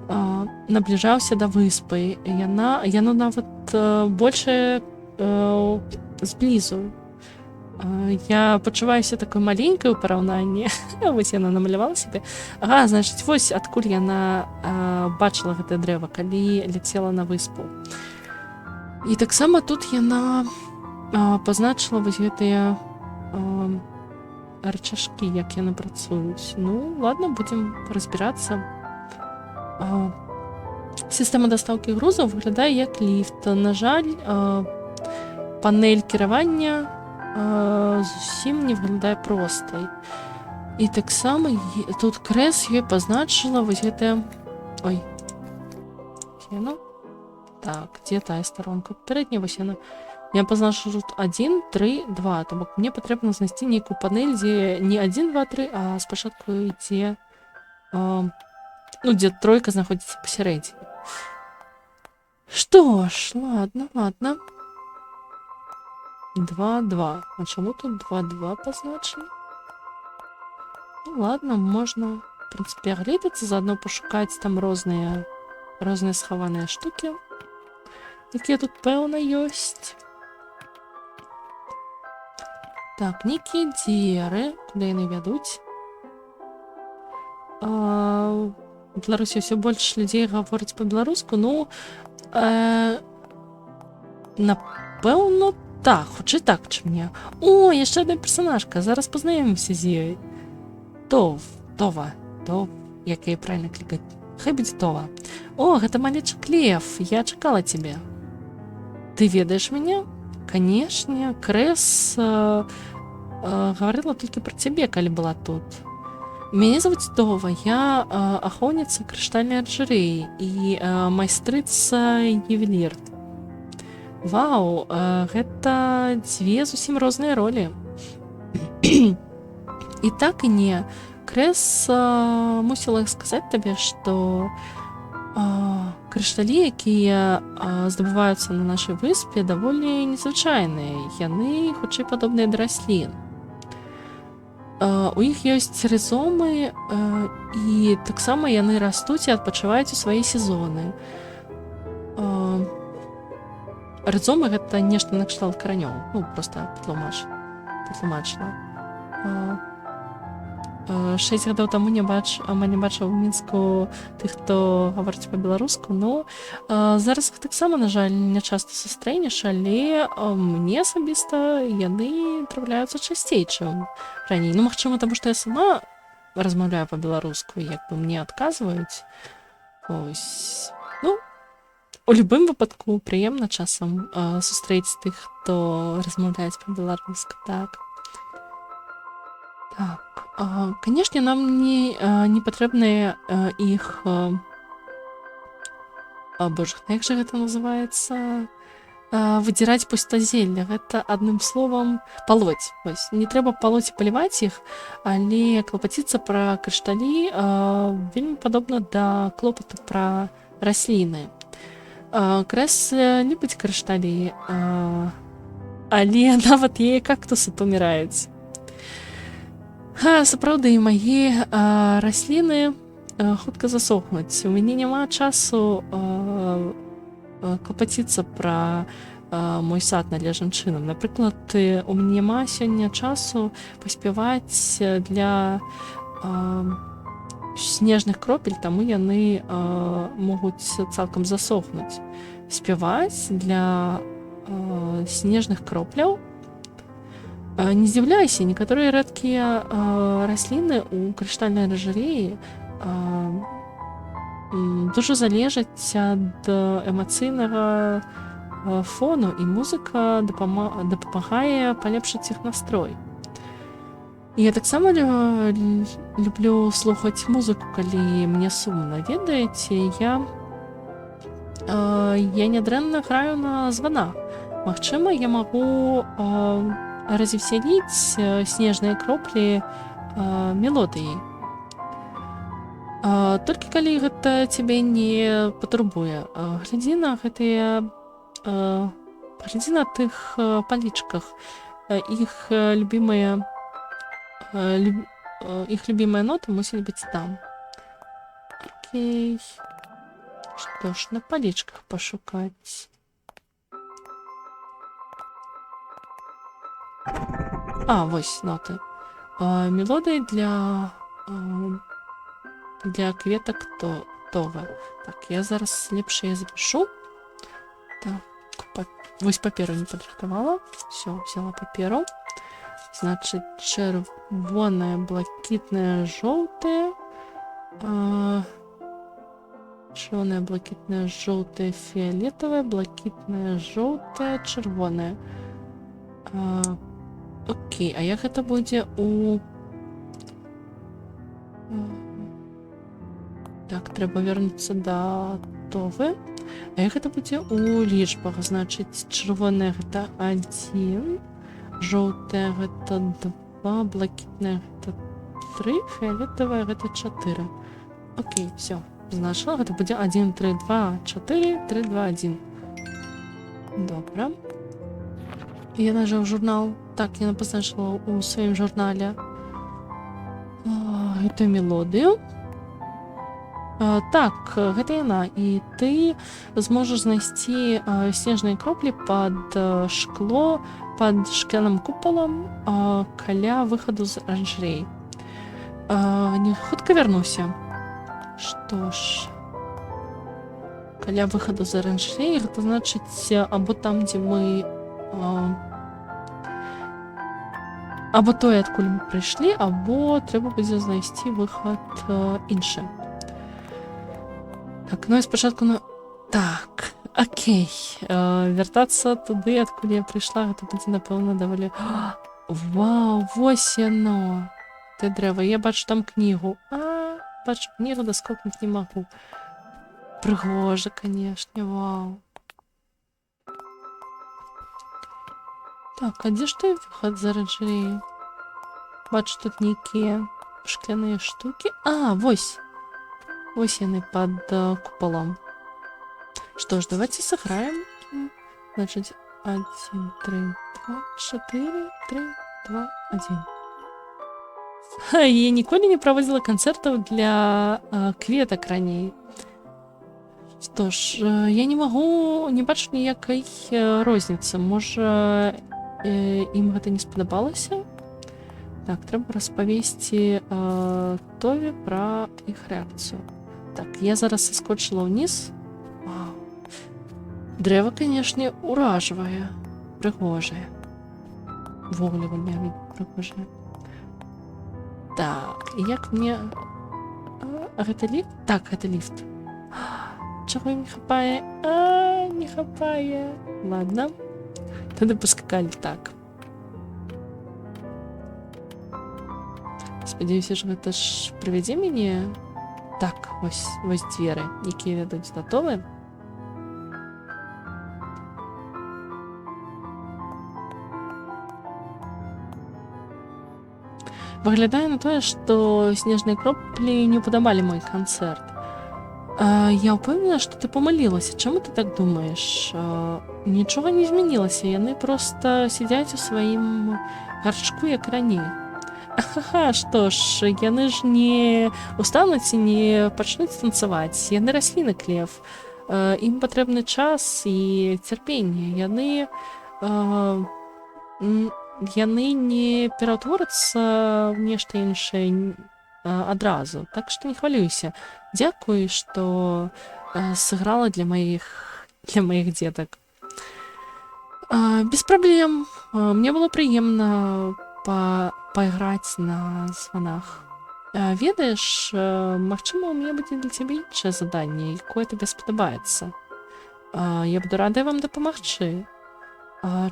набліжаўся да выспы. Яно нават большае зблізу. Я пачуваюся такой маленькай у параўнанні. Вось яна намалявала сябе. Ага, значыць, вось адкуль яна бачыла гэтае дрэва, калі ляцела на выспу. І таксама тут яна пазначыла вось гэтыя рычажкі, як яны працуюць. Ладно, будзем разбірацца. Сістэма дастаўкі грузаў выглядае як ліфт. На жаль, панель кіравання зусім не выглядае простай. І таксама тут Крэс ёй пазначыла вось гэтае... Ой. Яно? Так, дзе тая старонка? Папярэдняя вось яна. Я пазначыла тут 1, 3, 2. То бок мне патрэбна знайсці нейкую панель, дзе не 1, 2, 3, а спачатку ідзе... дзе тройка знаходзіцца пасярэдзіне. Што ж, ладно. 2, 2. А чаму тут 2, 2 пазначаны? Ладно, можна, в прынцыпе, агледацца, заадно пашукаць там розныя схаваныя штукі, якія тут, пэўна, ёсць. Так, нейкія дзверы, куды яны вядуць. У Беларусі ўсё больш людзей гаворыць па-беларуску, напэўна, так, хутчэй так, чым мне. О, яшчэ адна персанажка, зараз пазнаёмімся з ёй. Това, як яе правільна клікаць. Хай будзе Това. О, гэта малечак Лев, я чакала цябе. Ты ведаеш мяне? Канешне, Крэс гаварыла толькі пра цябе, калі была тут. Мяне завуць Това, я ахоўніца крыштальнай аранжарэі і майстрыца ювелір. Вау, гэта дзве зусім розныя ролі. І так і не. Крэс мусіла сказаць табе, што крышталі, якія здабываюцца на нашай выспе, даволі незвычайныя. Яны, хутчэй, падобныя да раслін. У іх ёсць рызомы, і таксама яны растуць і адпачываюць у свае сезоны. Рызомы гэта нешта накшталт каранёў. Проста патлумачыла. 6 гадоў таму не бачыў у Мінску тых, хто гаворыць па-беларуску. Зараз іх таксама, на жаль, не часта сустрэнеш, але мне асабіста яны трапляюцца часцей, чым раней. Магчыма, таму што я сама размаўляю па-беларуску, як бы мне адказваюць. Ось. У любым выпадку прыемна часам сустрэць тых, хто размаўляюць па-беларуску. Так. Канешне, нам не патрэбныя іх... Боже, як жа гэта называецца? выдзіраць пустазелле. Гэта адным словам палоць. Вось. Не трэба палоць і паліваць іх, але клапаціцца пра крышталі вельмі падобна да клопату пра расліны. Крэс любіць крышталі, але нават яе кактусы паміраюць. Сапраўды, мае расліны хутка засохнуць. У мяне няма часу клапаціцца пра мой сад належным чынам. Напрыклад, у мяне няма сёння часу паспяваць для снежных кропель, таму яны могуць цалкам засохнуць. Спяваць для снежных кропляў. Не здзіўляйся, некаторыя рэдкія расліны ў крыштальнай аранжарэі дуже залежаць ад эмацыйнага фону, і музыка дапамагае палепшыць іх настрой. Я таксама люблю слухаць музыку, калі мне сумна. Ведаеце, я нядрэнна граю на званах. Магчыма, я магу развесяліць снежныя кроплі мелодыяй. Толькі калі гэта цябе не патурбуе. Глядзі на тых палічках. Іх любімыя ноты мусяць быць там. Окей. Што ж, на палічках пашукаць. Вось ноты. Мелодыі для кветак тога. Так, я зараз лепш яе запишу. Так, вось паперу не падрыхтавала. Все, взяла паперу. Значит, чырвонае, блакітнае, жоўтае. Чырвонае, блакітнае, жоўтае, фіолетавае, блакітнае, жоўтае, чырвонае. Окей, а як гэта будзе у... Так, трэба вярнуцца да товы. А як гэта будзе у лічбах? Значыць, чырвонае гэта 1, жоўтае гэта 2, блакітнае гэта 3, фіолетавае гэта 4. Окей, все. Значыла, гэта будзе 1, 3, 2, 4, 3, 2, 1. Добра. Я нажаў журнал. Так, яна пазначыла ў сваім журнале гэтую мелодыю. Так, гэта яна. І ты зможаш знайсці снежныя кроплі пад шкло, пад шкляным купалам каля выхаду з аранжарэі. Не хутка вярнуся. Што ж, каля выхаду з аранжарэі, гэта значыць або там, дзе мы або тое, адкуль мы прыйшлі, або трэба будзе знайсці выхад іншы. Так, ну і спачатку Так, окей. Вяртацца туды, адкуль я прыйшла, гэта будзе, напэўна, даволі... Вау, вось яно! Ты дрэва, я бачу там кнігу. Бачу кнігу, даскокнуць не магу. Прыгожа, канешне, вау. Так, а дзе ж той выхад з аранжарэі? Бачу тут нейкія шкляныя штукі. Вось! Вось яны пад куполом. Что ж, давайте сыграем. Значит, 1, 3, 2, 4, 3, 2, 1. Я ніколі не праводзіла канцэртаў для кветак раней. Што ж, я не бачу ніякай розніцы. Можа, ім гэта не спадабалася? Так, трэба распавесці Тове пра іх рэакцыю. Так, я зараз саскочыла ўніз. Вау. Дрэва, канешне, уражвае. Прыгожае. Ввогуле вельмі прыгожае. Так, і як мне... Гэта ліфт? Так, гэта ліфт. Чаго не хапае? Не хапае. Ладно. Тады паскакалі так. Спадзяюся, што гэта ж прывядзе мяне. Так, вось дзверы, якія вядуць да Товы. выглядае на тое, што снежныя кроплі не ўпадабалі мой канцэрт. Я ўпэўнена, што ты памылілася. Чаму ты так думаеш? Нічога не змянілася, яны проста сядзяць у сваім гаршчку, як раней. Ахаха, што ж, яны ж не устануць і не пачнуць танцаваць. Яны расліны, Клев. Ім патрэбны час і цярпенне. Яны не пераўтворацца ў нешта іншае адразу. Так што не хвалюйся. Дзякуй, што сыграла для маіх дзетак. Без праблем. Мне было прыемна пайграць на званах. Ведаеш, магчыма, у мяне будзе для цябе іншае заданне, якое табе спадабаецца. Я буду рада вам дапамагчы.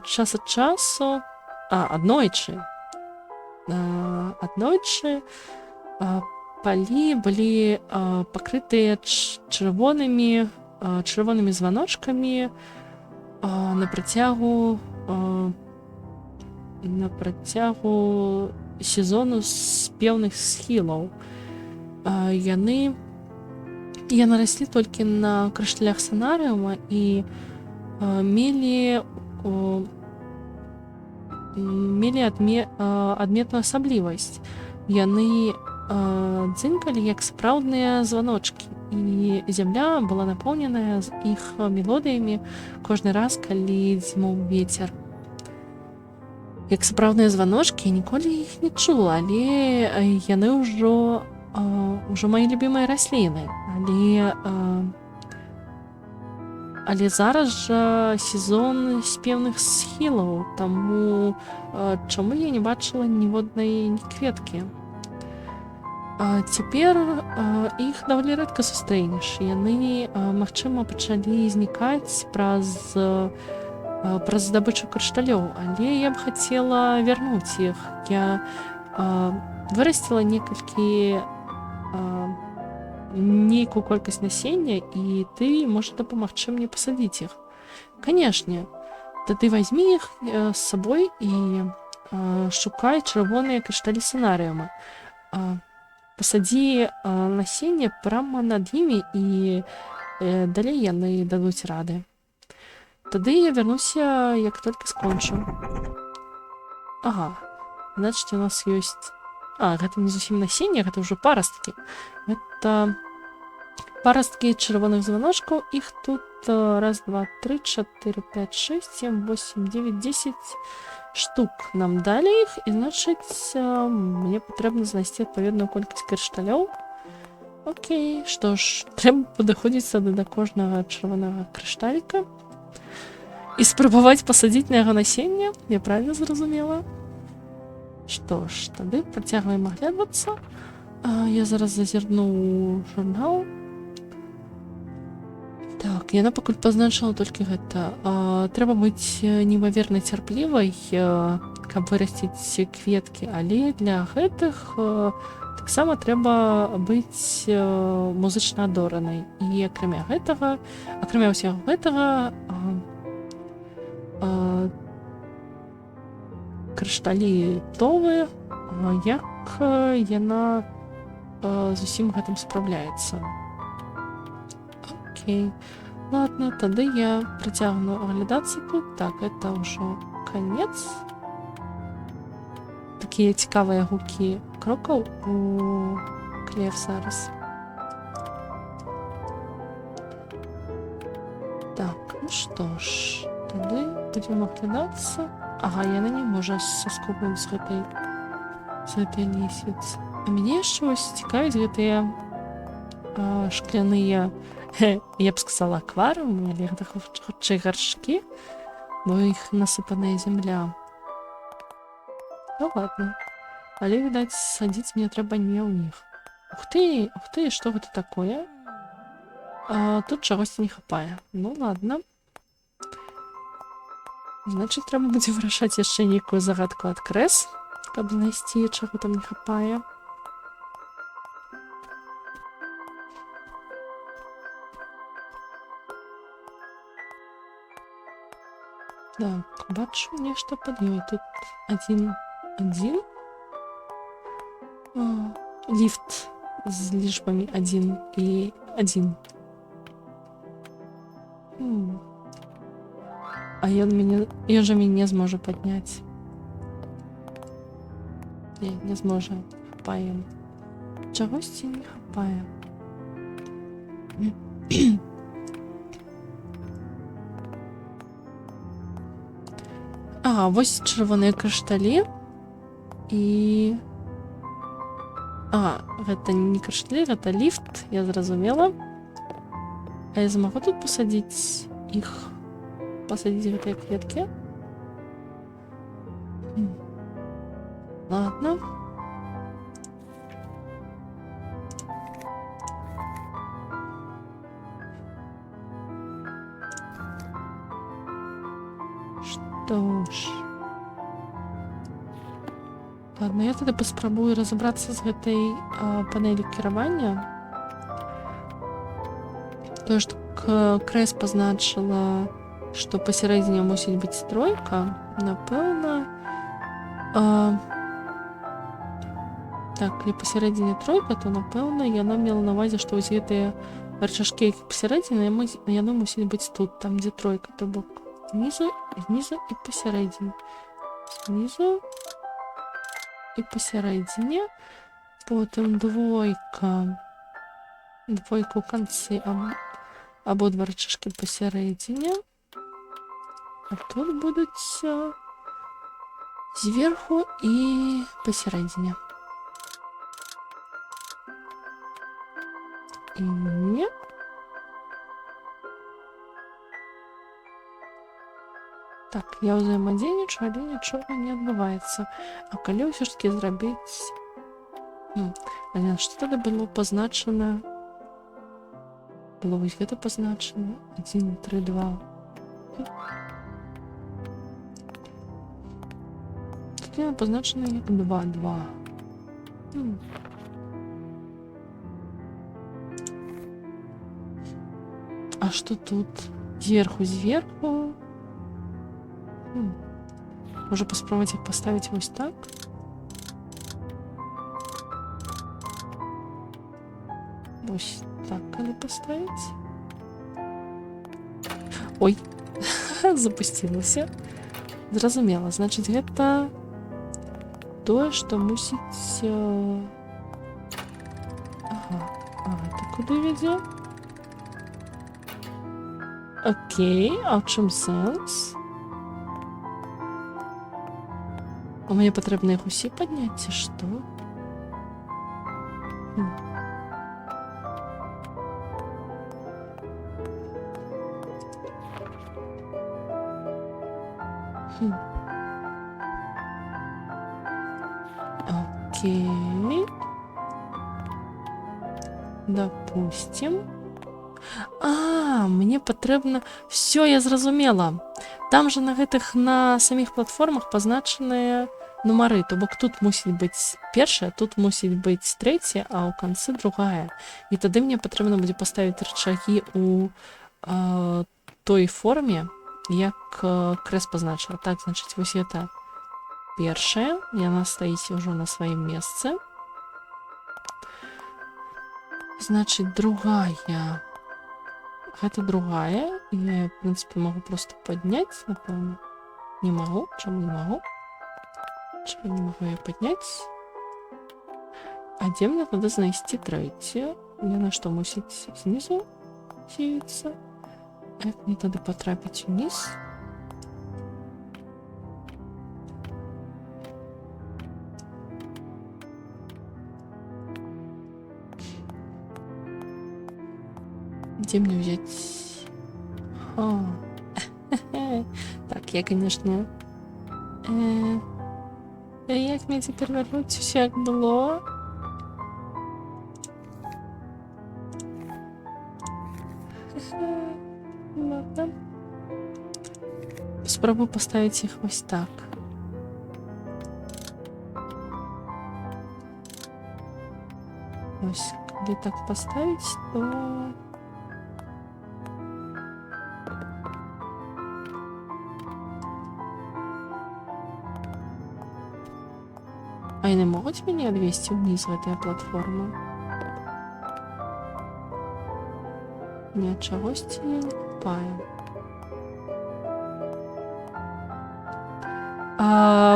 Час ад часу... Аднойчы палі былі пакрытыя чырвонымі званочкамі на працягу сезону спеўных схілаў. Яны раслі толькі на крышталях санарыума і мелі адметную асаблівасць. Яны дзынкалі як сапраўдныя званочкі, і зямля была напоўненая з іх мелодыямі кожны раз, калі дзьмуў вецер. Як сапраўдныя званочкі, я ніколі іх не чула, але яны ўжо мае любімыя расліны. Але зараз жа сезон спеўных схілаў, таму чаму я не бачыла ніводнай кветкі. Цяпер іх даволі рэдка сустрэнеш. Яны, магчыма, пачалі знікаць праз здабычу крышталёў, але я б хацела вярнуць іх. Я вырасціла нейкую колькасць насення, і ты можаш дапамагчы мне пасадзіць іх. Канешне, тады вазьмі іх з сабой і шукай чырвоныя крышталі санарыума. Пасадзі насенне прама над імі, і далей яны дадуць рады. Тады я вярнуся, як толькі скончу. Значыць, у нас ёсць... гэта не зусім насенне, гэта ўжо парасткі. Гэта парасткі чырвоных званочкаў. Іх тут 1, 2, 3, 4, 5, 6, 7, 8, 9, 10 штук. Нам далі іх, і значыць, мне патрэбна знайсці адпаведную колькасць крышталёў. Окей, што ж, трэба падыходзіць сюды да кожнага чырвонага крышталіка і спрабаваць пасадзіць на яго насенне. Я правільна зразумела? Што ж, тады працягваем аглядвацца. Я зараз зазірну ў журнал. Так, яна пакуль пазначыла толькі гэта. Трэба быць немаверна цярплівай, каб вырасціць кветкі, але для гэтых таксама трэба быць музычна адоранай. І акрамя ўсяго гэтага, крышталі товы, як яна з усім гэтым спраўляецца. Окей. Ладно, тады я працягну аглядацца тут. Так, это ўжо канец. Такія цікавыя гукі крокаў у Клев зараз. Так, ну што ж, тады будзем аглядацца. Яна не можа саскопнуць з гэтай лесвіцы. А мяне яшчэ вось цікавіць гэтыя шкляныя, я б сказала, акварыумы, але гэта хутчэй гаршкі, бо іх насыпаная зямля. Ну ладно. Але, відаць, садзіць мне трэба не ў іх. Ух ты, што гэта такое? Тут чагосьці не хапае. Ну ладно. Значыць, трэба будзе вырашаць яшчэ нейкую загадку ад крэс, каб знайсці, чаго там не хапае. Так, бачу нешта пад ёй. Тут адзін. Ліфт з лічбамі 1 і 1. А ён жа мяне не зможа падняць. Не зможа. Хапае. Чагосьці не хапае. Ага, вось чырвоныя крышталі. І... гэта не крышталі, гэта ліфт, я зразумела. А я змагу тут пасадзіць іх? Пасадзіць гэтыя кветкі? Ладно. Што ж... Ладно, я тады паспрабую разабрацца з гэтай панелі кіравання. Тое, што Крэс пазначыла, што пасярэдзіне мусіць быць тройка, напэўна... Так, калі пасярэдзіне тройка, то, напэўна, яна мела на ўвазе, што вось гэтыя рычажкі, які пасярэдзіне, яны мусіць быць тут, там, дзе тройка, то бок знізу і пасярэдзіне. Знізу і пасярэдзіне. Потым двойка. Двойка ў канцы, абодва рычажкі пасярэдзіне. А тут будуць зверху і пасярэдзіне. І не. Так, я ўзаемадзейнічаю, але нічога не адбываецца. А калі ўсё ж такі зрабіць... Што тады было пазначана? Было вось гэта пазначана. 1, 3, 2. Тут яна пазначана як 2, 2. А што тут? Зверху. Можа паспрабаваць іх паставіць вось так? Вось так, калі паставіць. Ой, запусцілася. Зразумела, значыць, гэта тое, што мусіць... Ага, гэта куды вядзе? Окей, а ў чым сэнс? А мне патрэбна іх усе падняць, ці што? Окей. Допустим. Мне патрэбна... Всё, я зразумела. Там же на самих платформах пазначаныя нумары. То бок тут мусіць быць першая, тут мусіць быць трэцяя, а ў канцы другая. І тады мне патрэбна будзе паставіць рычагі у той форме, як Крэс пазначыла. Так, значыць, вось гэта першая. Яна стаіць ўжо на сваім месцы. Значыць, другая. Гэта другая. Я, в прынцыпе, магу проста падняць, напэўна. Не магу. Чаму не магу? Чаму не магу яе падняць? А дзе мне тады знайсці трэцюю? Яна што, мусіць знізу з'явіцца? Як мне тады патрапіць уніз? Где мне взять? Так, я, конечно... Як мне теперь вернуть все, как было? Ладно. Попробую поставить их вот так. Ось, когда так поставить, то... А яны могуць мяне адвесці ўніз гэтыя платформы? Не, чагосьці не хапае.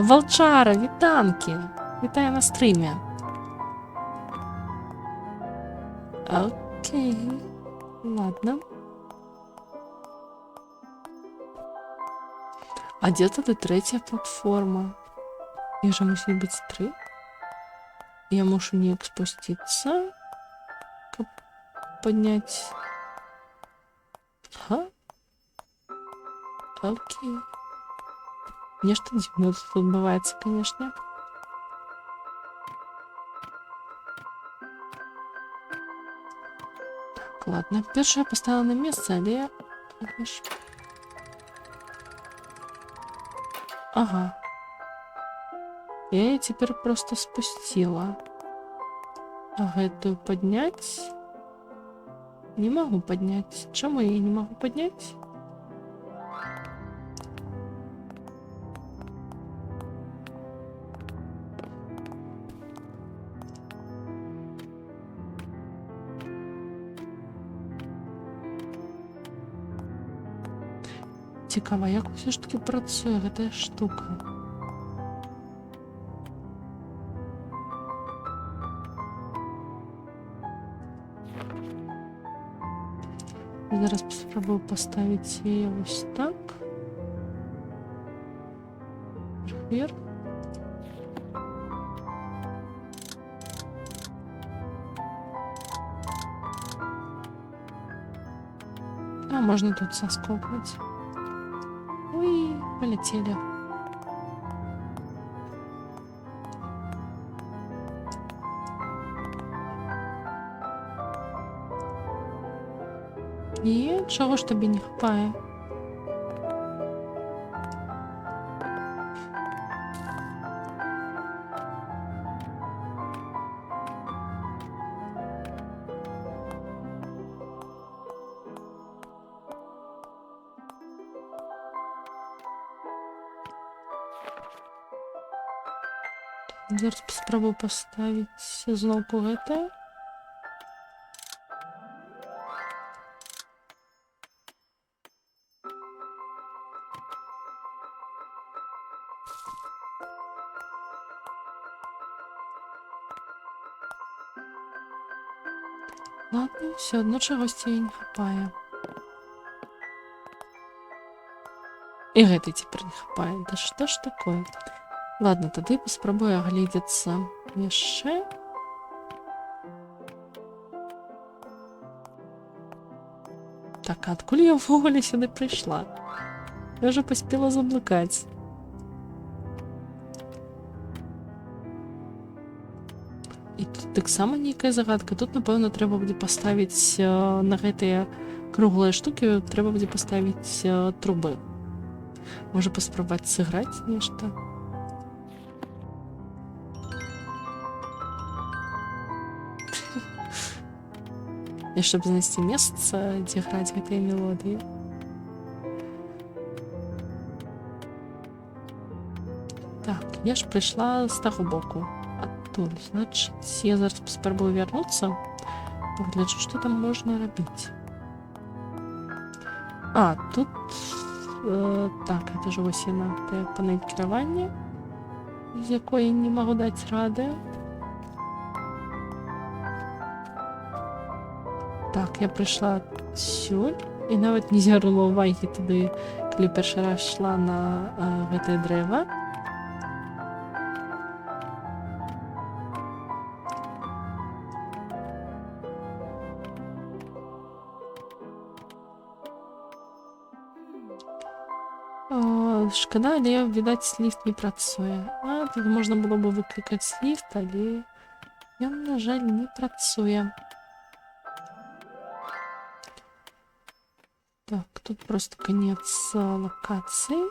Валчара, вітанкі! Вітаю на стрыме. Окей. Ладно. А дзе тады трэцяя платформа? Іх жа мусіць быць 3. Я мушу неяк спусціцца, каб падняць. Ага. Окей. Нешта дзіўна тут адбываецца, канешне. Так, ладно. Першая паставила на месца, але... Ага. Я ее теперь просто спустила. А гэтую поднять? Не могу поднять. Чему я не могу поднять? Цікава, як усе ж таки працуе гэтая штука? Зараз спробую поставить ее вот так. Вверх. А, можно тут соскобнуть. Ой, полетели. І чого ж тобі не хапає? Зараз спробую поставить знову гэта. Ладно, все одно чогось їй не хапає. І гэтай цяпер не хапае. Да што ж такое? Ладно, тады паспрабую агледзецца яшчэ. Так, а адкуль я ўвогуле сюды прыйшла? Я ўжо паспела заблукаць. І тут таксама нейкая загадка. Тут, напэўна, трэба будзе паставіць на гэтыя круглыя штукі, трэба будзе паставіць трубы. Можа паспрабаваць сыграць нешта. І щоб знайсці месца, дзе граць гэтыя мелодыі. Так, я ж прыйшла з таго боку. Адтуль, значыць, я зараз спрабую вярнуцца. Пагляджу, што там можна рабіць. А, тут... так, это ж вось яна, тая панель кіравання, з якой не магу даць рады. Так, я прыйшла адсюль і нават не звярнула ўвагі туды, калі першы раз йшла на гэтае дрэва. Шкада, але, відаць, ліфт не працуе. А, тут можна было бы выклікаць ліфт, але ён, на жаль, не працуе. Так, тут просто конец локации.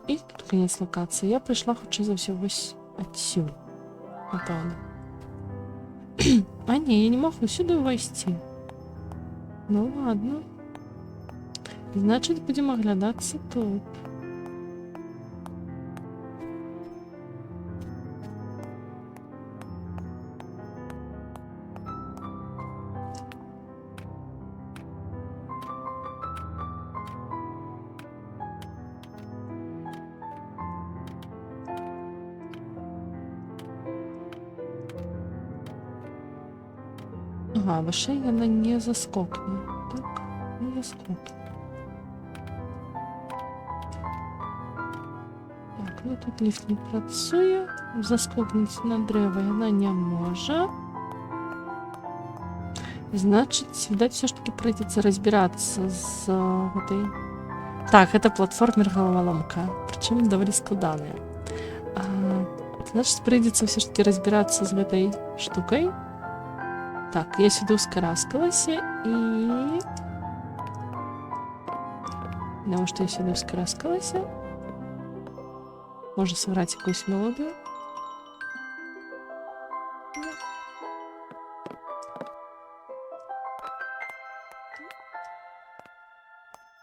І тут кінець локації. Я прийшла, хоча за все, ось отсюда. Напевно. А ні, я не можу сюди войти. Ну ладно. Значить, будемо оглядатися тут. Ага, выше она не заскокне. Так, не заскокне. Так, ну тут ліфт не працює. Заскокнути на дерево вона не може. Значит, видать, все ж таки придется разбираться с этой... Так, это платформер-головоломка. Причем довольно складная. Значит, придется все ж таки разбираться с этой штукой. Так, я сюда ускараскалась и... Потому что я сюда ускараскалась. Можно сыграть какую-то мелодию.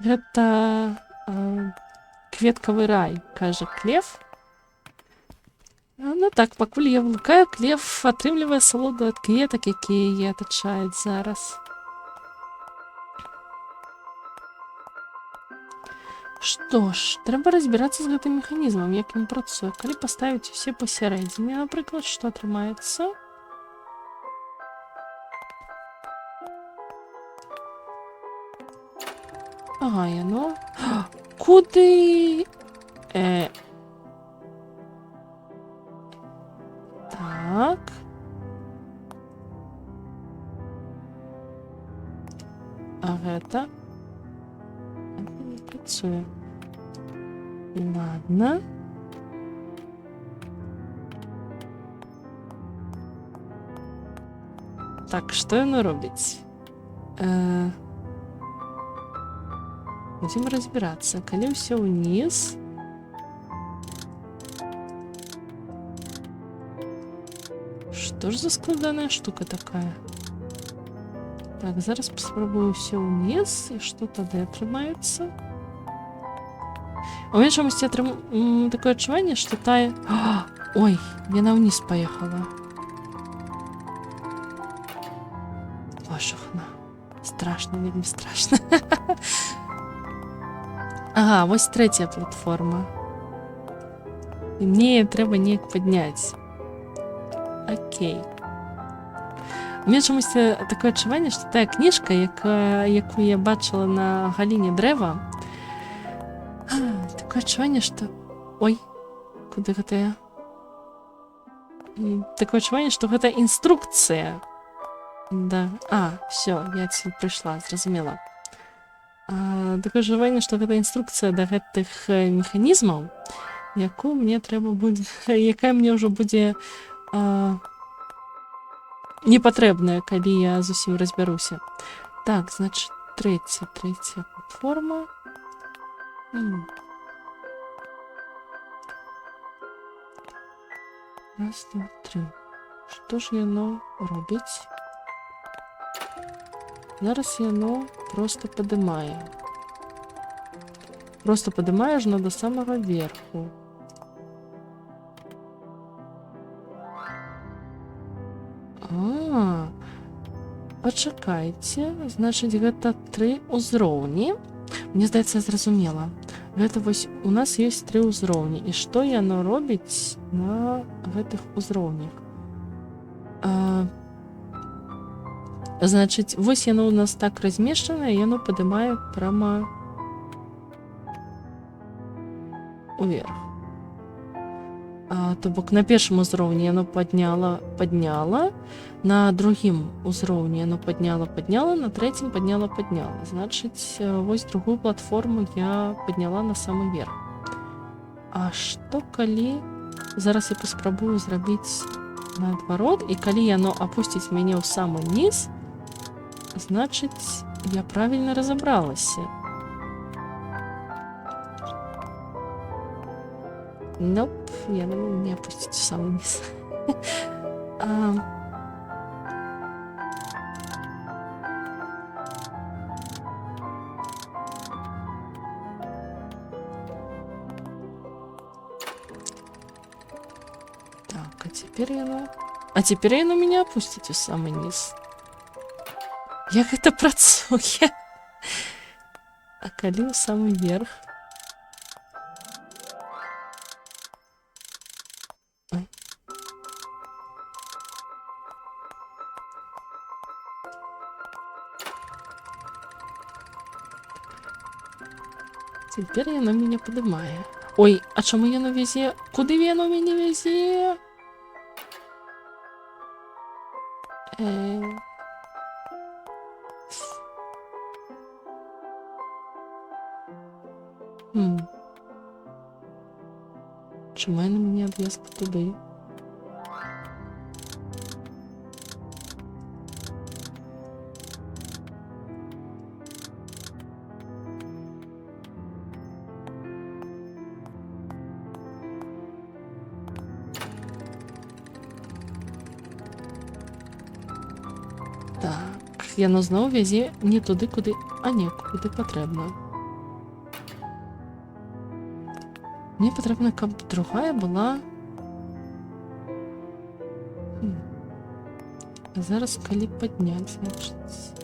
Это кветковый рай, каже Клев. Ну так, пакуль я влукаю, Клев атрымлівае салоду ад кветак, якія я атачаюць зараз. Што ж, трэба разбірацца з гэтым механізмам, як ён працуе. Калі паставіць усе пасярэдзіне, напрыклад, што атрымаецца? Ага, яно... Куды? Так. А гэта? Не працуе. Ладно. Так, што яно робіць? Будем разбираться. Калі ўсё ўніз. Что ж за складаная штука такая? Так, зараз паспрабую ўсё ўніз. І што тады атрымаецца? У мяне чамусьці такое адчуванне, што тая... Ой, яна ўніз паехала. Ошухна. Страшно, вельмі страшно. Ага, вось третья платформа. І мне трэба неяк падняць. Окей. У мяне чамусьці такое адчуванне, што тая кніжка, якую я бачыла на галіне дрэва, такое адчуванне, што... Ой, куды гэта я? Такое адчуванне, што гэта інструкцыя. Да. Все, я адсюль прыйшла, зразумела. Такое адчуванне, што гэта інструкцыя да гэтых механізмаў, якая мне ўжо будзе непатрэбная, калі я зусім разбяруся. Так, значит, третья платформа. Раз, два, три. Што ж яно робіць? Зараз яно просто падымае. Просто падымае ж до самого верху. Пачакайце. Значыць, гэта 3 узроўні. Мне здаецца, я зразумела. Гэта вось у нас ёсць 3 узроўні. І што яно робіць на гэтых узроўнях? Значыць, вось яно у нас так размешчана, і яно падымае прямо уверх. То бок на першым узроўні яно падняла, на другім узроўні яно падняла, на трэцім падняла. Значыць, вось другую платформу я падняла на самы верх. А што калі... Зараз я паспрабую зрабіць наадварот, і калі яно апусціць мяне ў самы низ, значыць, я правільна разабралася. Ноп, яно не опустить в самый низ. А, Так, а теперь яно меня опустить в самый низ. Як гэта працуе? А калі ў самы верх? Ой. Цяпер яно мяне падымае. Ой, а чаму яно вязе? Куды яно мяне вязе? Хм. Чому яно мяне адвезла туды? Так, яно зноў вязе не туды, куды, а не куди патрэбна. Мне патрэбна, каб другая была. А зараз калі падняць, значыць.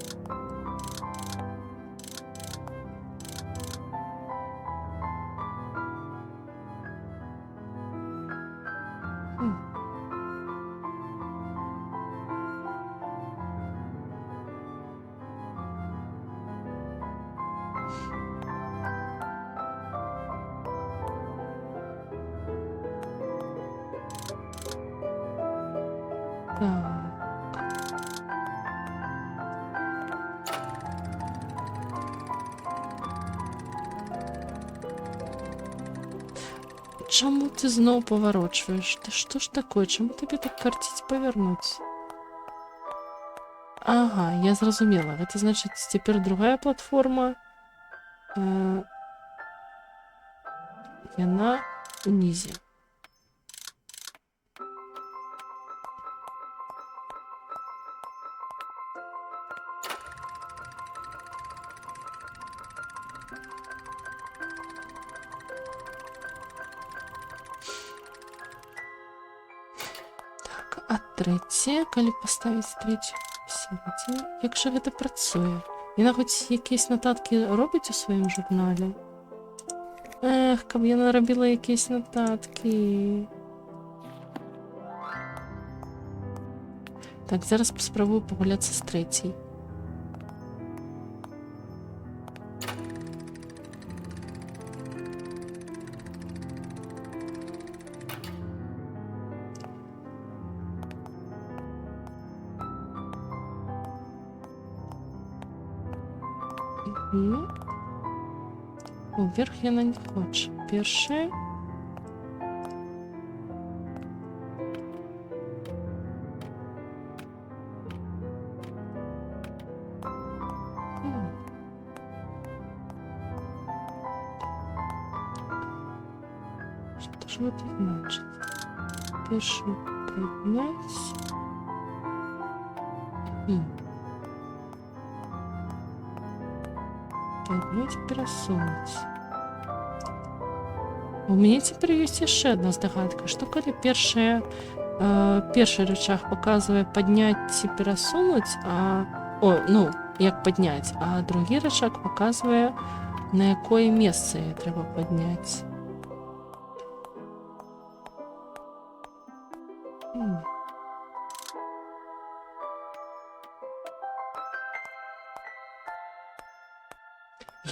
Так. Чаму ты зноў паварочваеш? Ты што ж такое? Чаму табе так карціць павярнуць? Ага, я зразумела. Гэта значыць, цяпер другая платформа. Яна унізе. Так, а трэцяе, калі паставіць трэцюю сярэдзіну, як жа гэта працуе? Яна хоць якісь нататкі робіць у сваім журнале? Эх, каб яна рабіла якісь нататкі. Так, зараз паспрабую пагуляцца з трэцяй. Уверх яна не хоча. Першае. Что ж это значит? Першую поднять. Поднять, перасунуть. У меня теперь есть еще одна здогадка. Что коли перший рычаг показывает поднять и перасунуть, як поднять, а другий рычаг показывает, на якое место її треба подняти.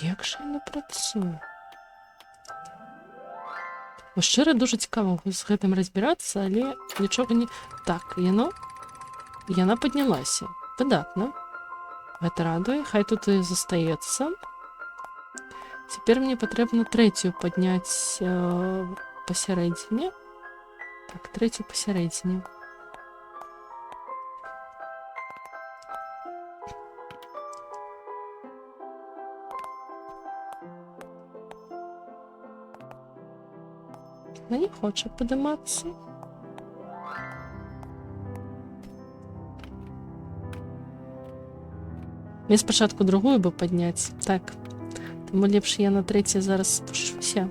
Як же воно працює? Шчыра дуже цікаво з гэтым разбірацца, але нічога не... Так, яна паднялася. Выдатна. Гэта радуе. Хай тут і застаецца. Цяпер мне патрэбна трэцюю падняць пасярэдзіне. Так, трэцюю пасярэдзіне. Вона не хоче підійматися. Мені спочатку другую би підняти. Так. Тому ліпше я на третє зараз спущуся.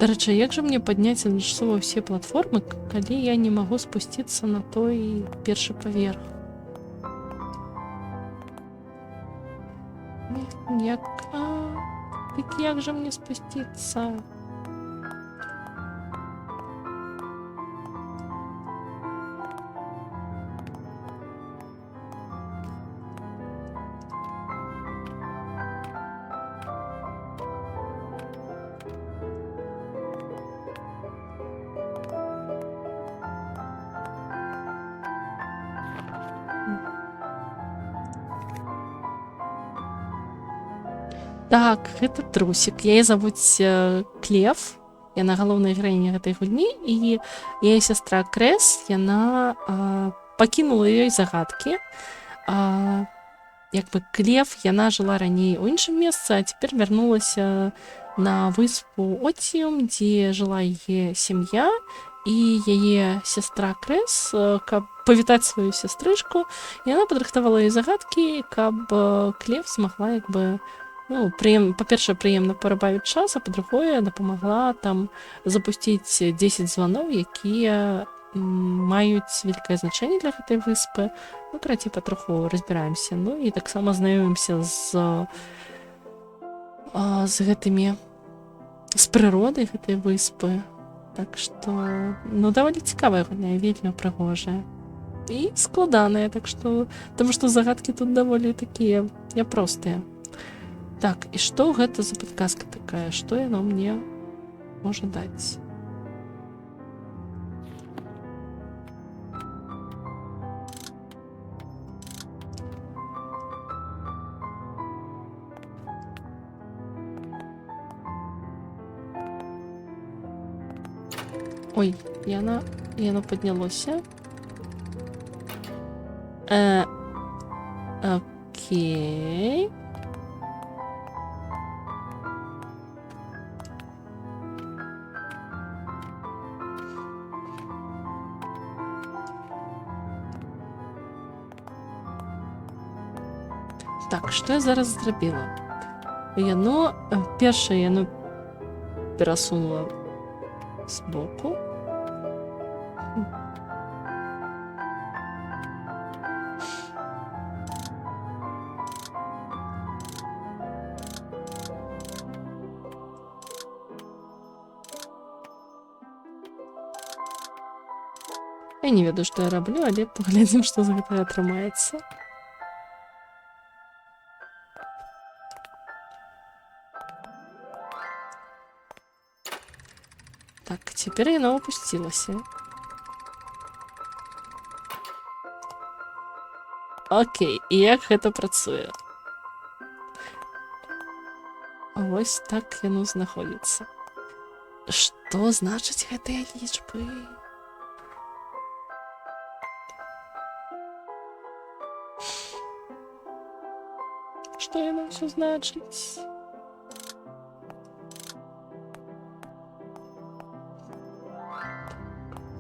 До речі, як же мені підняти тимчасово всі платформи, коли я не можу спуститися на той перший поверх? Так як же мені спуститися? Так, гэта трусик. Яе завуць Клев. Яна галоўная гераіня гэтай гульні, і яе сястра Крэс, яна пакінула ёй загадкі. Як бы Клев, яна жыла раней у іншым месцы, а цяпер вярнулася на выспу Отіум, дзе жыла яе сям'я, і яе сястра Крэс, каб павітаць сваю сястрычку, яна падрыхтавала ёй загадкі, каб Клев змагла як бы па-першае, прыемна парабавіць час, а па-другое, дапамагла там запусціць 10 званоў, якія маюць вялікае значэнне для гэтай выспы. Ну, карацей, патроху разбіраемся. Ну, і таксама знаёмімся з гэтымі, з прыродай гэтай выспы. Так што, даволі цікавая гульня, вельмі прыгожая. І складаная, так што, таму што загадкі тут даволі такія няпростыя. Так, і што гэта за падказка такая? Што яно мне можа даць? Ой, яно паднялося. Окей. Так, што я зараз зрабіла? Першае яно перасунула збоку. Я не ведаю, што я раблю, але паглядзім, што з гэтага атрымаецца. Так, цяпер яно опусцілася. Окей, і як гэта працуе? Вось так яно знаходзіцца. Што значыць гэтыя лічбы? Што яно ўсё значыць?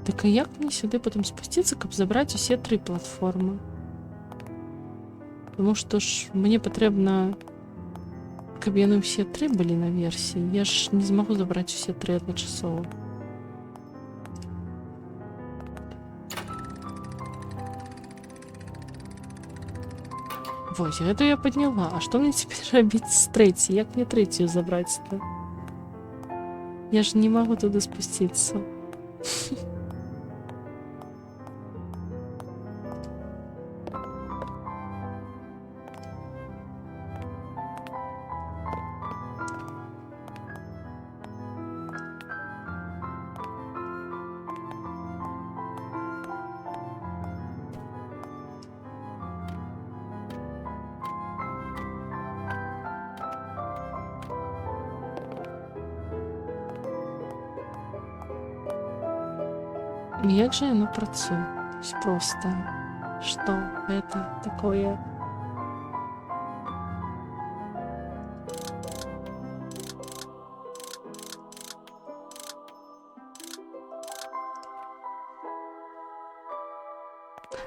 Так а як мне сюды потым спусціцца, каб забраць усе 3 платформы? Таму што ж мне патрэбна, каб яны ўсе 3 былі на версіі. Я ж не змагу забраць усе 3 адначасова. Вось, гэту я падняла. А што мне цяпер рабіць з трэцяй? Як мне трэцюю забраць-то? Я ж не магу туды спусціцца. Як же оно працує? То есть просто, что это такое?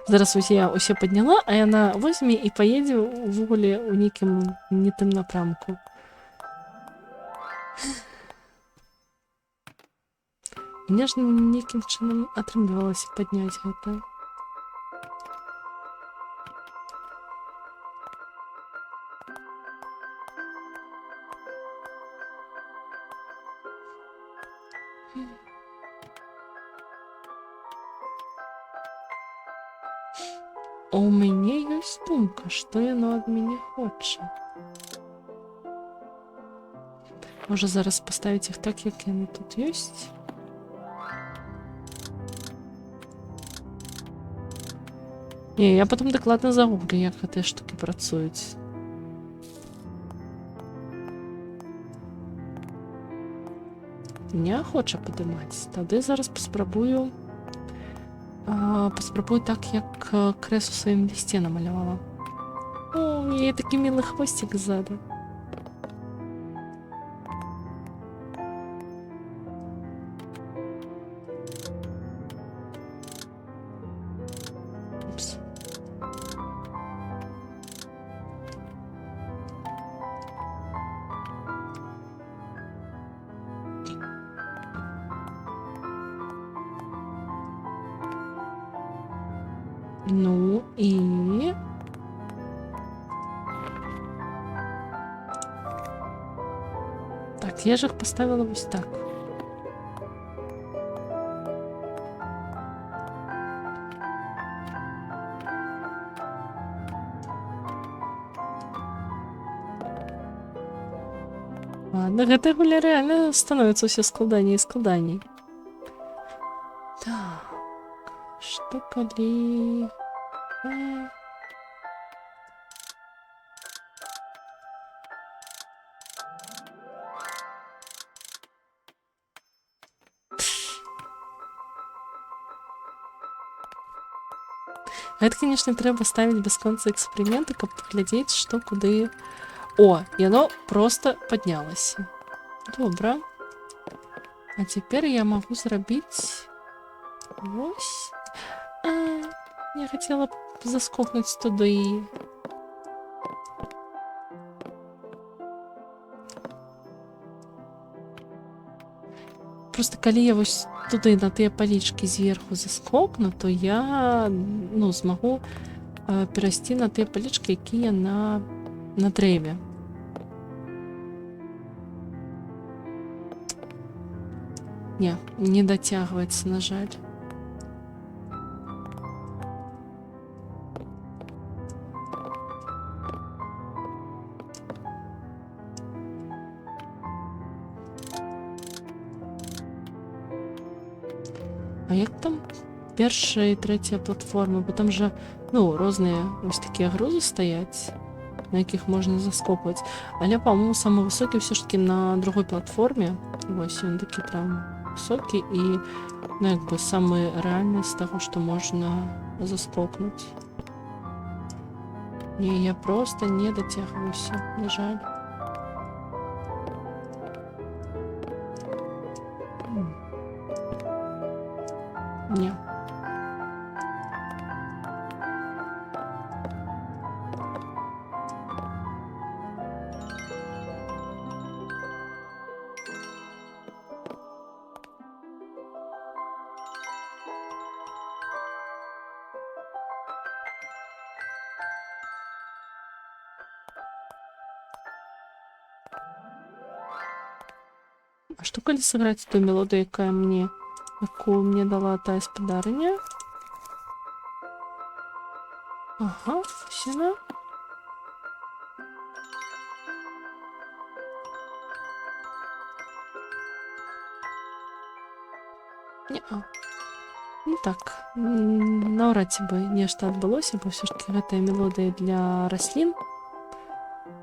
Зараз ось я усе підняла, а яна возьме і поїде в уголі у нейкім не тим напрамку. Мне ж нейкім чынам атрымлівалася падняць гэта. У мяне ёсць думка, што яно ад мяне хоча. Можа зараз паставіць іх так, як яны тут ёсць? Не, я потом дакладна загуглю, як гэтыя штукі працуюць. Не хоча падымаць. Тады зараз паспрабую так, як крэс у сваім лісце намалявала. О, у яе такі мілы хвосцік ззаду. Упс. Ну і... Так, я ж їх поставила ось так. Ладно, гэта гуля реально становіцца ўсё складаней і складаней. Так, што калі... Гэта, конечно, трэба ставіць бясконца эксперыменты, каб паглядзець, што куды... О, яно просто паднялася. Добра. А цяпер я магу зрабіць... Вось. Я хацела заскокнуць туды. Просто калі я вось туды на тыя палічкі зверху заскокну, то я змагу перайсці на тыя палічкі, якія на дрэве. Не дацягваецца, на жаль. А як там першая і трэцяя платформа? Бо там жа, розныя вось такія грузы стаяць, на якіх можна заскокваць. Але, па-моему, самы высокі ўсё ж таки на другой платформе. Вось ён такі прям высокі і, самы рэальны з таго, што можна заскокнуць. Не, я просто не дацягваюся, на жаль. Не. А што калі сыграць ту мелодыю, якую мне дала тая спадарыня? Ага, вось яна. Не-а. Ну так, наўрад ці бы нешта адбылося, бо ўсё ж таки гэтая мелодыя для раслін.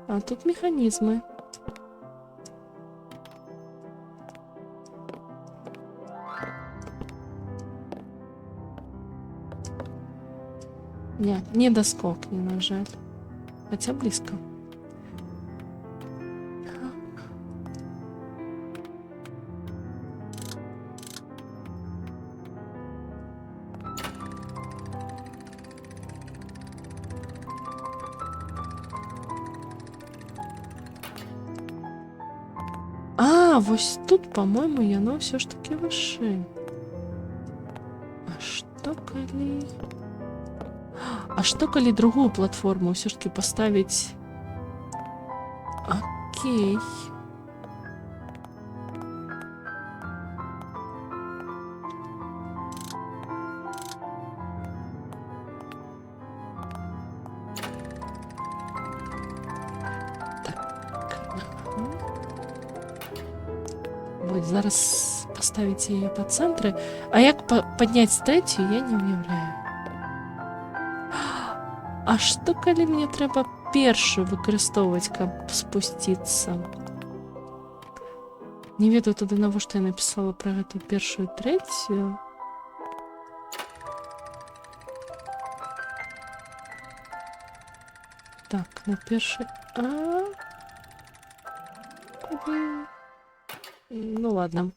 А тут механізмы. Не, не доскок, не на жаль. Хотя близко. А, вось тут, по-моему, яно все ж таки вышэй. А што калі... А што калі другую платформу все ж таки поставить? Окей. Вот зараз поставить ее по центру. А як поднять третью, я не уявляю. А што калі мне трэба першую выкарыстоўваць, каб спусціцца? Не ведаю тады, навошта я напісала пра гэту першую і трэцюю. Так, на першай... Куды? Ну ладно.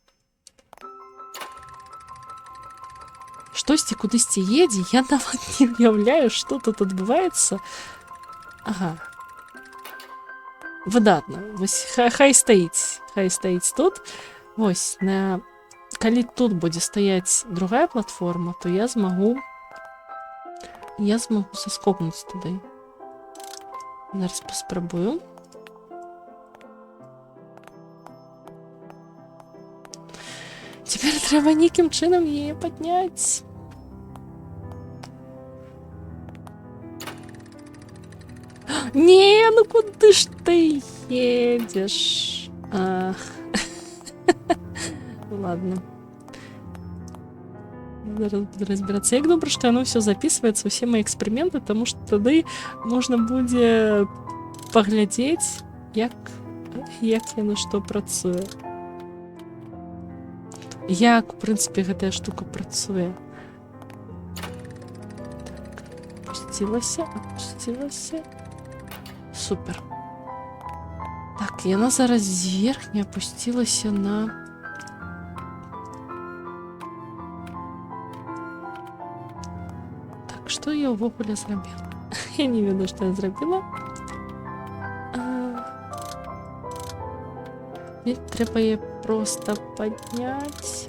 Штосьці кудысьці едзе, я нават не уяўляю, што тут адбываецца. Ага. Выдатна. Вось хай стаіць тут. Вось, калі тут будзе стаяць другая платформа, то я змагу саскокнуць туды. Зараз паспрабую. Цяпер трэба нейкім чынам яе падняць. Не, ну куды ж ты едешь? Ах. Ладно. Зараз буду разбираться. Як добра, што яно все записывается, усе мои эксперименты, тому што тады можна будзе паглядзець, як яно што працуе. Як, у прынцыпе, гэтая штука працуе. Так, опусцілася. Супер. Так, яна зараз зверхня опусцілася на... Так, што я ўвогуле зрабіла? Я не ведаю, што я зрабіла. Трэба яе просто падняць.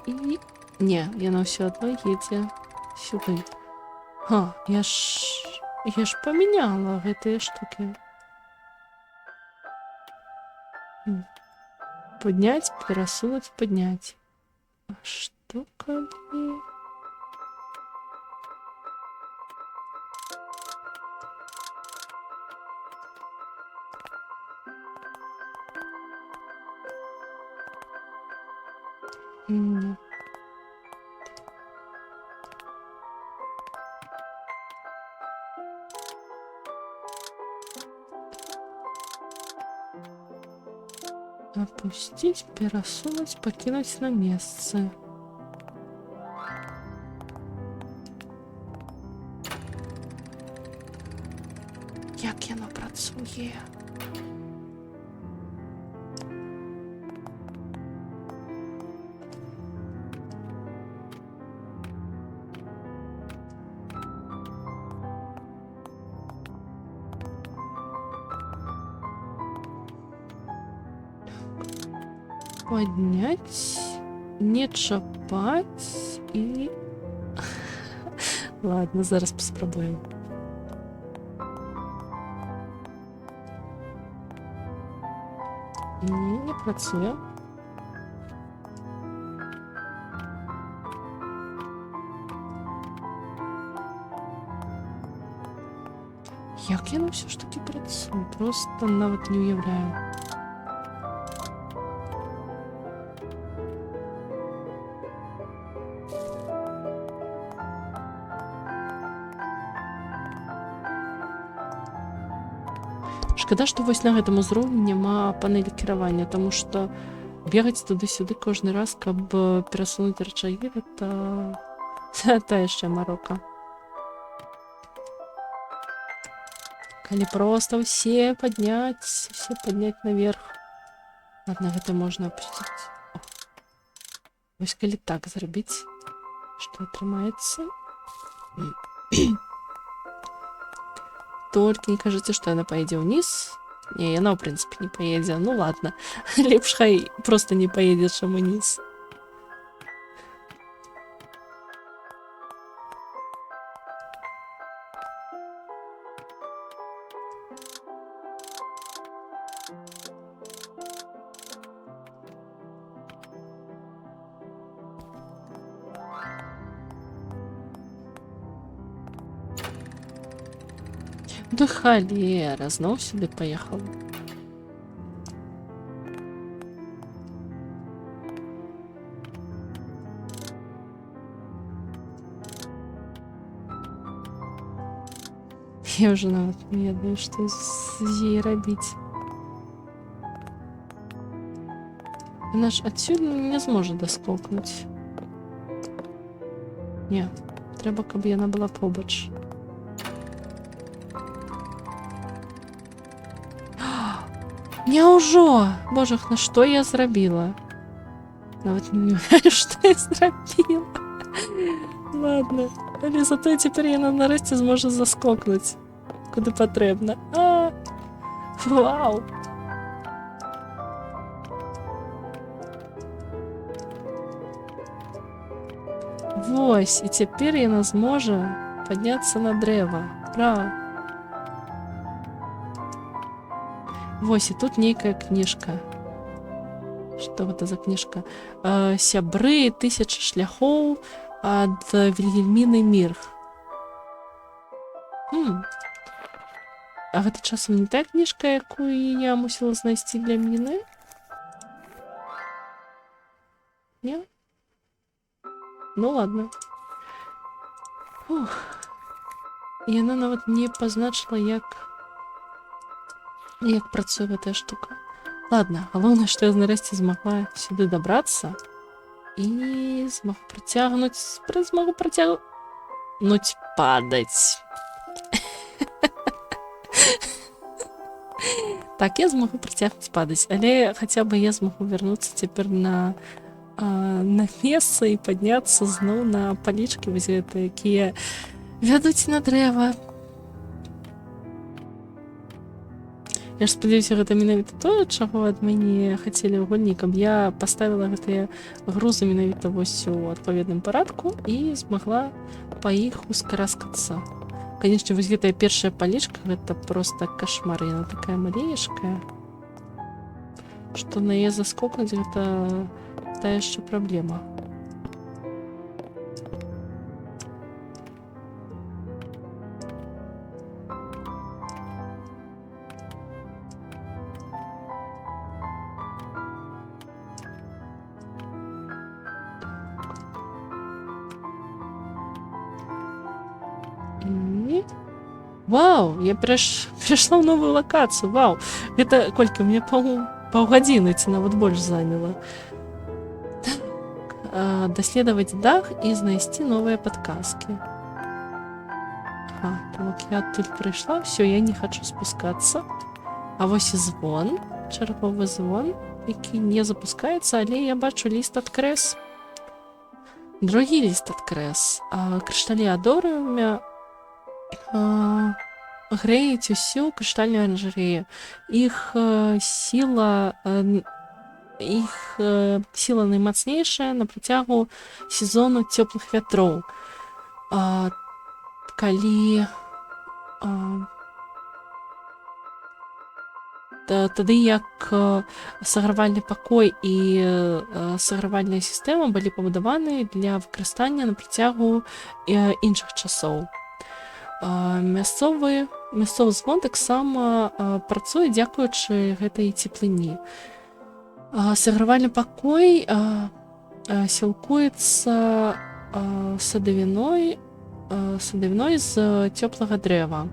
І... Не, яна ўсё адно едзе сюды. Я ж памяняла гэтыя штукі. Поднять, перасунуть, поднять. А что калі... Нет. Опустить, перасунуть, покинуть на место. Як яно працуе? Поднять, не чапать и... Ладно, зараз паспрабуем. Не працуе. Як яно все ж таки працуе? Просто нават не уявляю. Шкада, што вось на гэтым узроўні няма панелі кіравання, таму што бегаць туды-сюды кожны раз, каб перасунуць рычагі, гэта яшчэ марока. Калі проста ўсе падняць наверх. Ладно, гэта можна опусціць. Вось калі так зрабіць, што атрымаецца. Толькі не кажыце, што яна паедзе ўніз. Не, яна, ў прынцыпе, не паедзе. Ну, ладно. Лепш хай проста не паедзе, чым уніз. Да халера, зноў сюды паехала. Я ўжо нават не ведаю, што з ёй рабіць. Яна ж адсюль не зможа даскокнуць. Не, трэба, каб яна была побач. Няўжо! Божах, на што я зрабіла? Нават не ведаю, што я зрабіла. Ладно. Але зато цяпер яна нарэшце зможа заскокнуць. Куды патрэбна. Вау! Вось, і цяпер яна зможа падняцца на дрэва. Ура! Вось, і тут нейкая кніжка. Што гэта за кніжка? Сябры 1000 шляхоў ад Вільгельміны Мірх. А гэта часам не тая кніжка, якую я мусіла знайсці для міны? Не? Ну ладно. Яна нават не пазначыла, як працуе гэтая штука. Ладно, галоўнае, што я нарэшце змагла сюды дабрацца і змагу працягнуць падаць. Так, я змагу працягнуць падаць, але хаця бы я змагу вярнуцца цяпер на месца і падняцца зноў на палічкі, вось гэта, якія вядуць на дрэва. Я ж спадзяюся, гэта менавіта тое, чаго ад мяне хацелі ў гульні, каб я паставіла гэтыя грузы менавіта вось у адпаведным парадку і змагла па іх ускараскацца. Канечне, вось гэтая першая палічка, гэта проста кашмар. Яна такая малейшая, што на яе заскокнуць, гэта тая яшчэ праблема. Вау, я перайшла ў новую лакацыю. Вау, гэта колькі? Мне паўгадзіны ці нават больш заняла. Даследаваць дах і знайсці новыя падказкі. Так, я адтуль прыйшла, ўсё, я не хачу спускацца. А вось і звон, чарговы звон, які не запускаецца, але я бачу ліст ад крэс. Другі ліст ад крэс. Крышталі адорыума грэюць усю крыштальную аранжарэю. Іх сіла наймацнейшая на працягу сезону цёплых вятроў. Калі тады як сагравальны пакой і сагравальная сістэма былі пабудаваны для выкарыстання на працягу іншых часоў. Мясцовы звон таксама працуе дзякуючы гэтай цеплыні. Сагравальны пакой сілкуецца садавіной з цёплага дрэва.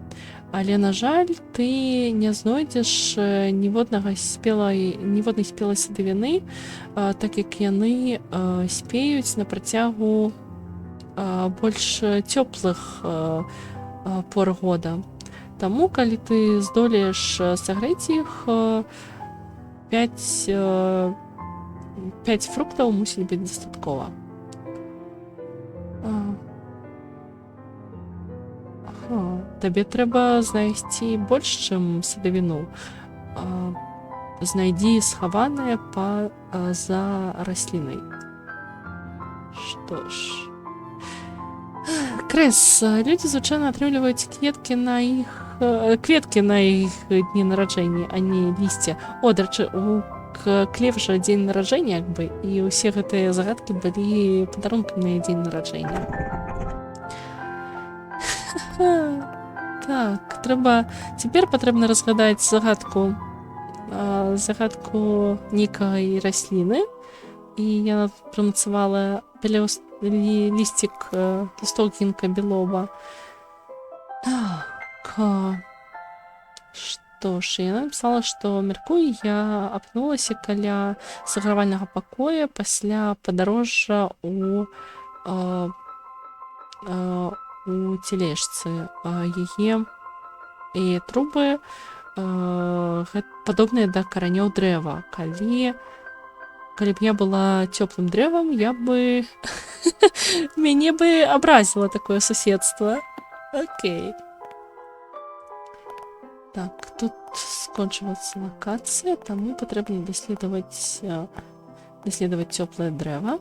Але, на жаль, ты не знойдзеш ніводнай спелай садавіны, так як яны спеюць на працягу больш цёплых пор года. Таму, калі ты здолееш сагрэць іх, 5 фруктаў мусіць быць дастаткова. Табе трэба знайсці больш, чым садавіну. Знайдзі схаванае за раслінай. Што ж... Крэс, людзі звычайна атрымліваюць кветкі на іх дні нараджэння, а не лісце. О, дарэчы, у Клев жа дзень нараджэння, як бы, і ўсе гэтыя загадкі былі падарункамі на дзень нараджэння. Так, цяпер патрэбна разгадаць загадку нейкай расліны, і яна прамацавала лісток гінка білоба. Так, што ж, яна напісала, што мяркую, я апнулася каля сагравальнага пакоя пасля падарожжа у цележцы. Яе трубы падобныя да каранёў дрэва. Калі б я была цёплым дрэвам, мяне бы абразіла такое суседства. Окей. Так, тут скончваецца лакацыя, таму патрэбна даследаваць цёплае дрэва.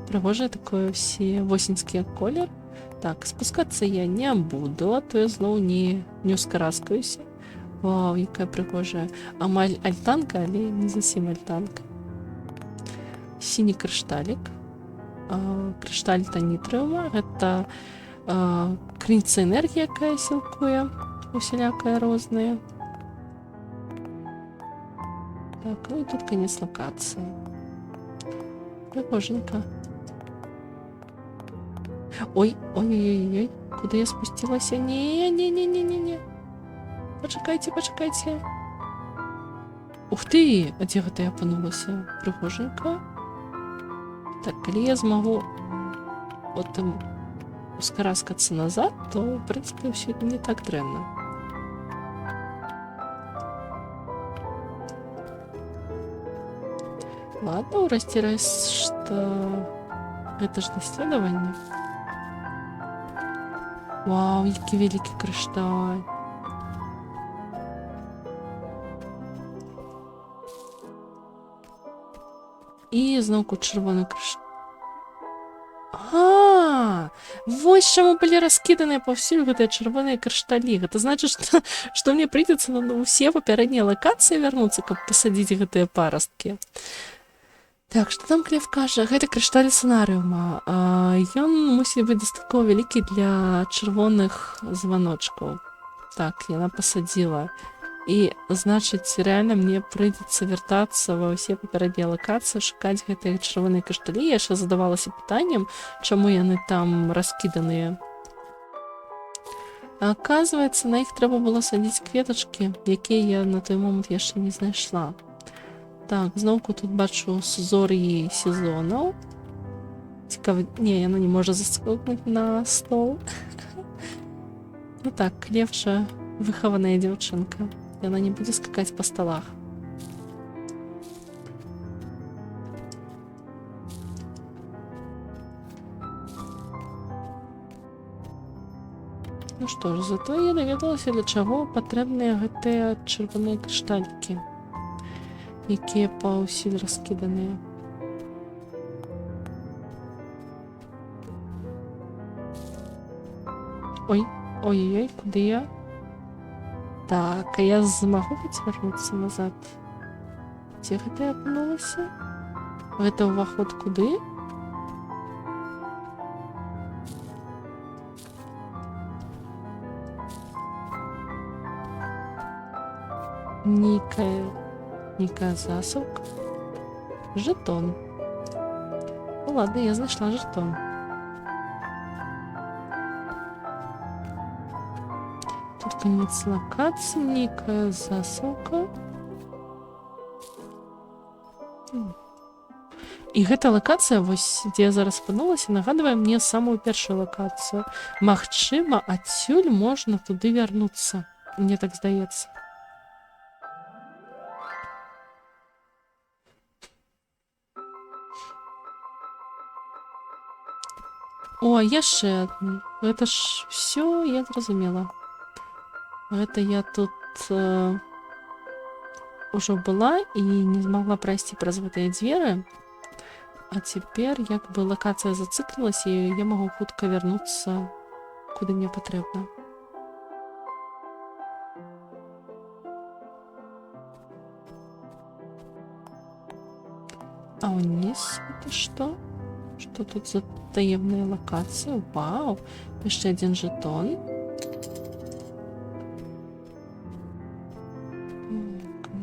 Прыгожае такое ўсе восеньскі колер. Так, спускацца я не буду, а то я зноў не ускараскаюся. Вау, якая прыгожая. Амаль альтанка, але не зусім альтанка. Сіні крышталік. Крышталь танітрыума. Гэта крыніца энергіі, якая сілкуе усялякае рознае. Так, ну і тут канец лакацыі. Прыгоженька. Ой-ой-ой-ой, куды я спусцілася? Не. Пачакайце. Ух ты, а дзе гэта я апынулася? Прыгоженька. Так, калі я змагу потым ускараскацца назад, то, в прынцыпе, ўсё не так дрэнна. Ладно, урасці раз, што гэта ж даследаванне. Вау, які вялікі крышталь. І зноўку чырвоны крышталь. Вось чаму былі раскіданыя паўсюль гэтыя чырвоныя крышталі. Гэта значыць, што мне прыйдзецца на ўсе папярэднія лакацыі вярнуцца, каб пасадзіць гэтыя парасткі. Так, што там Клев кажа? Гэта крышталь санарыума. Ён мусіць быць дастаткова вялікі для чырвоных званочкаў. Так, яна пасадзіла. І, значыць, рэальна мне прыйдзецца вяртацца ва ўсе папярэднія лакацыі, шукаць гэтыя чырвоныя крышталі. Я яшчэ задавалася пытаннем, чаму яны там раскіданыя. А аказваецца, на іх трэба было садзіць кветачкі, якія я на той момант яшчэ не знайшла. Так, зноўку тут бачу сузор'і сезонаў. Цікава... Не, яна не можа заскокнуць на стол. Ну так, Клев жа выхаваная дзяўчынка. Яна не будзе скакаць па сталах. Ну што ж, зато я даведалася, для чаго патрэбныя гэтыя чырвоныя крышталькі, якія паўсюль раскіданыя. Ой-ой-ой, куды я? Так, а я змагу вярнуцца назад? Дзе гэта я апынулася? Гэта ўваход куды? Нейкая засаўка. Жетон. Ну ладно, я знайшла жетон. Тут конец локацыі, нейкая засылка. І гэта лакацыя, вось, дзе я зараз апынулася, нагадвае мне самую першую лакацыю. Магчыма, адсюль можна туды вярнуцца. Мне так здаецца. О, яшчэ адну. Гэта ж всё, я зразумела. Гэта я тут ужо была і не змагла прайсці праз гэтыя дзверы. А цяпер як бы лакацыя зацыклілася, і я магу хутка вярнуцца, куды мне патрэбна. А ўніз это што? Што тут за таемная лакацыя? Вау! Яшчэ адзін жетон.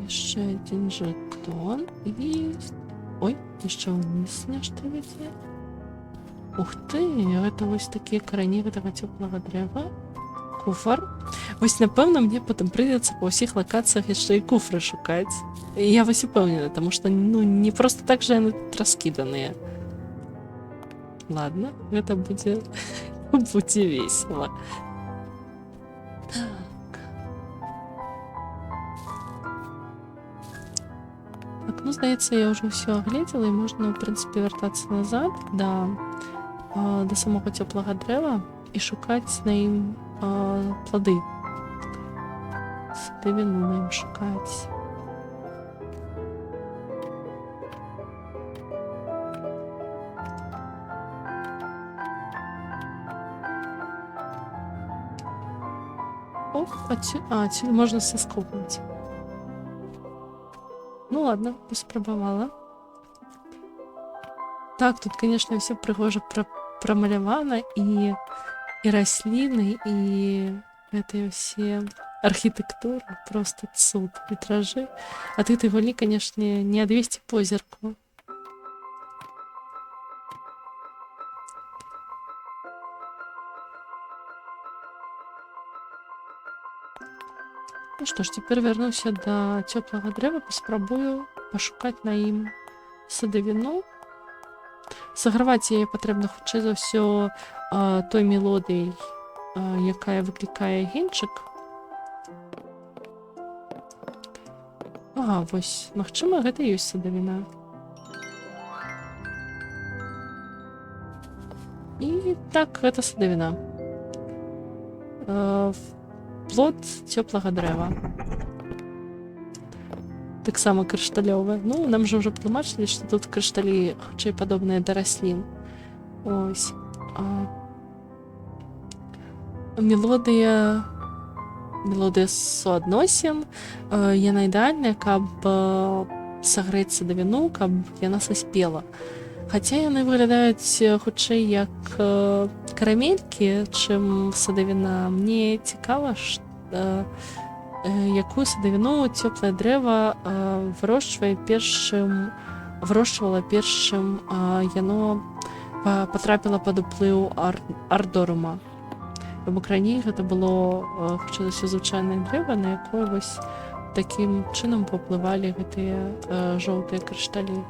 Яшчэ адзін жетон і... Ой, яшчэ ўніз нешта вядзе. Ух ты, гэта вось такія карані гэтага цёплага дрэва. Куфар. Вось, напэўна, мне потым прыйдзецца па ўсіх лакацыях яшчэ і куфры шукаць. Я вось упэўнена, таму што, ну, не проста так жа яны тут раскіданыя. Ладно, гэта будзе... будзе весела. Так, ну, здаецца, я ўжо ўсё агледзела, і можна, в прынцыпе, вяртацца назад да самога цёплага дрэва і шукаць на ім плады. Садавіну на ім шукаць. О, адсюль можна саскопнуць. Ну ладно, паспрабавала. Так, тут, конечно, все прыгожа прамалявана, і расліны, і гэтыя ўсе архітэктуры, просто цуд, вітражы. Ад гэтай гульні, канешне, не адвесці позірку. Ну што ж, цяпер вярнуся да цёплага дрэва, паспрабую пашукаць на ім садавіну. Саграваць яе патрэбна хутчэй за ўсё той мелодыяй, якая выклікае генчык. Ага, вось, магчыма, гэта і ёсць садавіна. І так, гэта садавіна. Плод цёплага дрэва. Таксама крышталёвая. Ну, нам жа ўжо патлумачылі, што тут крышталі хутчэй падобныя да раслін. Ось. Мелодыя суадносін. Яна ідэальная, каб сагрэць садавіну, каб яна саспела. Хаця яны выглядаюць хутчэй як карамелькі, чым садавіна. Мне цікава, якую садавіну цёплае дрэва вырошчвала першым яно патрапіла пад уплыў ардорума. Бо раней гэта было хутчэй за ўсё звычайнае дрэва, на якое вось такім чынам паўплывалі гэтыя жоўтыя крышталі.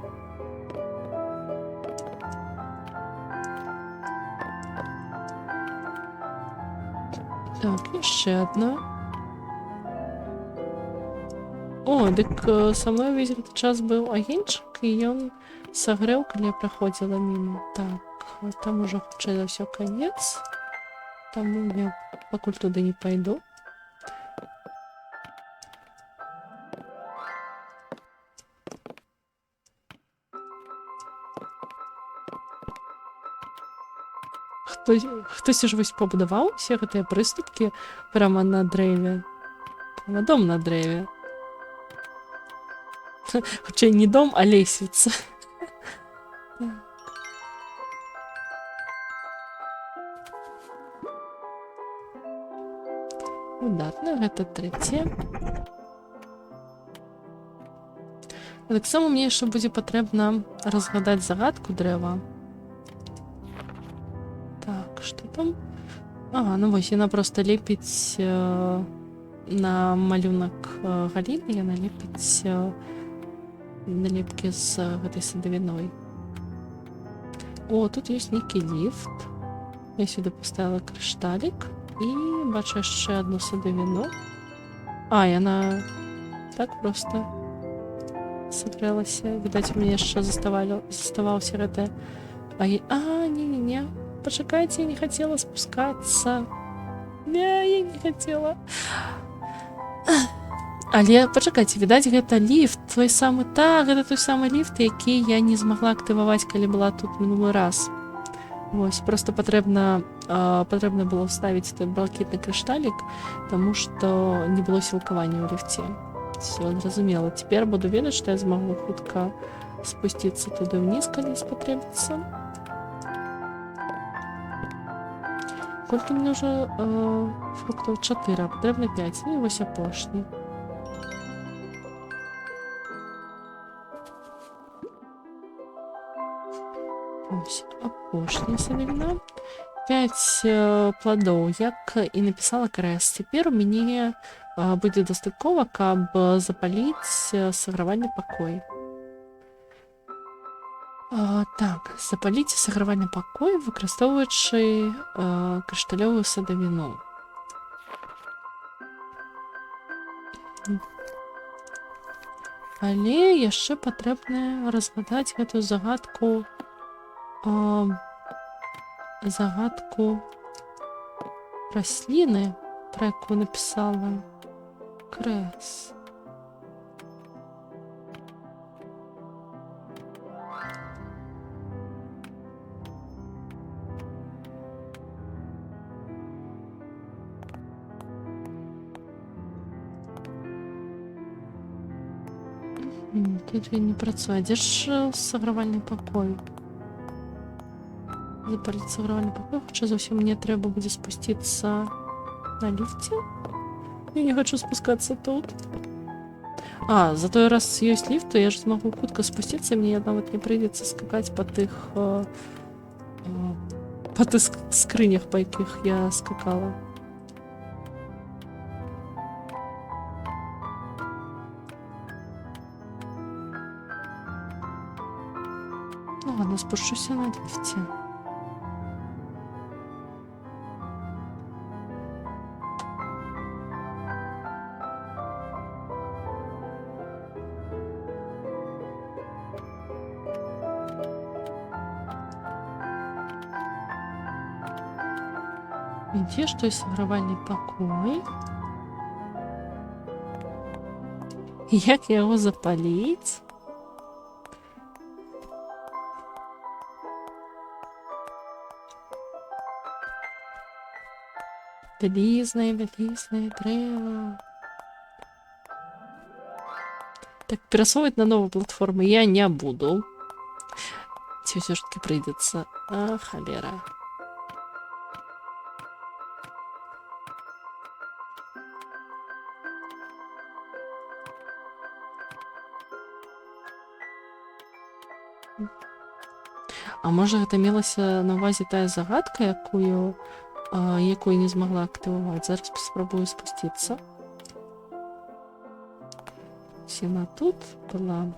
Так, яшчэ адна. О, дык са мной увесь гэты час быў агеньчык, і ён сагрэў, калі я праходзіла міма. Так, там ужо хутчэй за ўсё канец, таму я пакуль туды не пайду. Хтось ж вось пабудаваў усе гэтыя прыступкі прямо на дрэве. На дом на дрэве. Хутчэй не дом, а лесвіца. Выдатна, гэта трэцяе. Таксама мне яшчэ будзе патрэбна разгадаць загадку дрэва. Так, што там? Ага, ну вось яна проста лепіць на малюнак Галіны, яна лепіць налепкі з гэтай садавіной. О, тут ёсць нейкі ліфт. Я сюды поставила крышталік і бачу яшчэ одну садавіну. А, яна так проста сагрэлася. Відаць, у мяне яшчэ заставаўся гэты... не-не-не. Пачакайце, я не хацела спускацца. Не, я не хацела. Але пачакайце, відаць, гэта ліфт, той самы, гэта той самы ліфт, які я не змагла актываваць, калі была тут мінулы раз. Вось, просто патрэбна было вставіць той блакітны крышталік, таму што не было сілкавання ў ліфце. Все, зразумела. Цяпер буду ведаць, што я змагу хутка спусціцца туды ўніз, калі спатрэбіцца. Колькі мне ўжо фруктаў? 4, патрэбна 5. Ну і вось апошні. Ось апошняя садавіна. 5 пладоў, як і напісала Крэс. Цяпер у мяне будзе дастаткова, каб запаліць сагравальны пакой. Так, запаліць сагравальны пакой, выкарыстоўваючы крышталёвую садавіну. Але яшчэ патрэбна разгадаць гэтую загадку расліны, пра якую напісала Крэс. Тут він не працює. Де ж сагравальний покой? Запалить сагравальный покой. Хоча зовсім мне треба буде спуститься на лифте. Я не хочу спускаться тут. За той раз есть лифт, то я же смогу хутко спуститься, мне нават не придется скакать по тых скрынях, по яких я скакала. Ну ладно, спущусь на лифте. Где ж той сагравальный покой? Як яго запаліць? Вялізнае дрэва. Так, перасоўваць на новую платформу я не буду. Ці ўсё ж таки прыйдзецца. Халера. А можа гэта мелася на ўвазе тая загадка, якую не змагла актываваць. Зараз спрабую спусціцца. Яна тут была.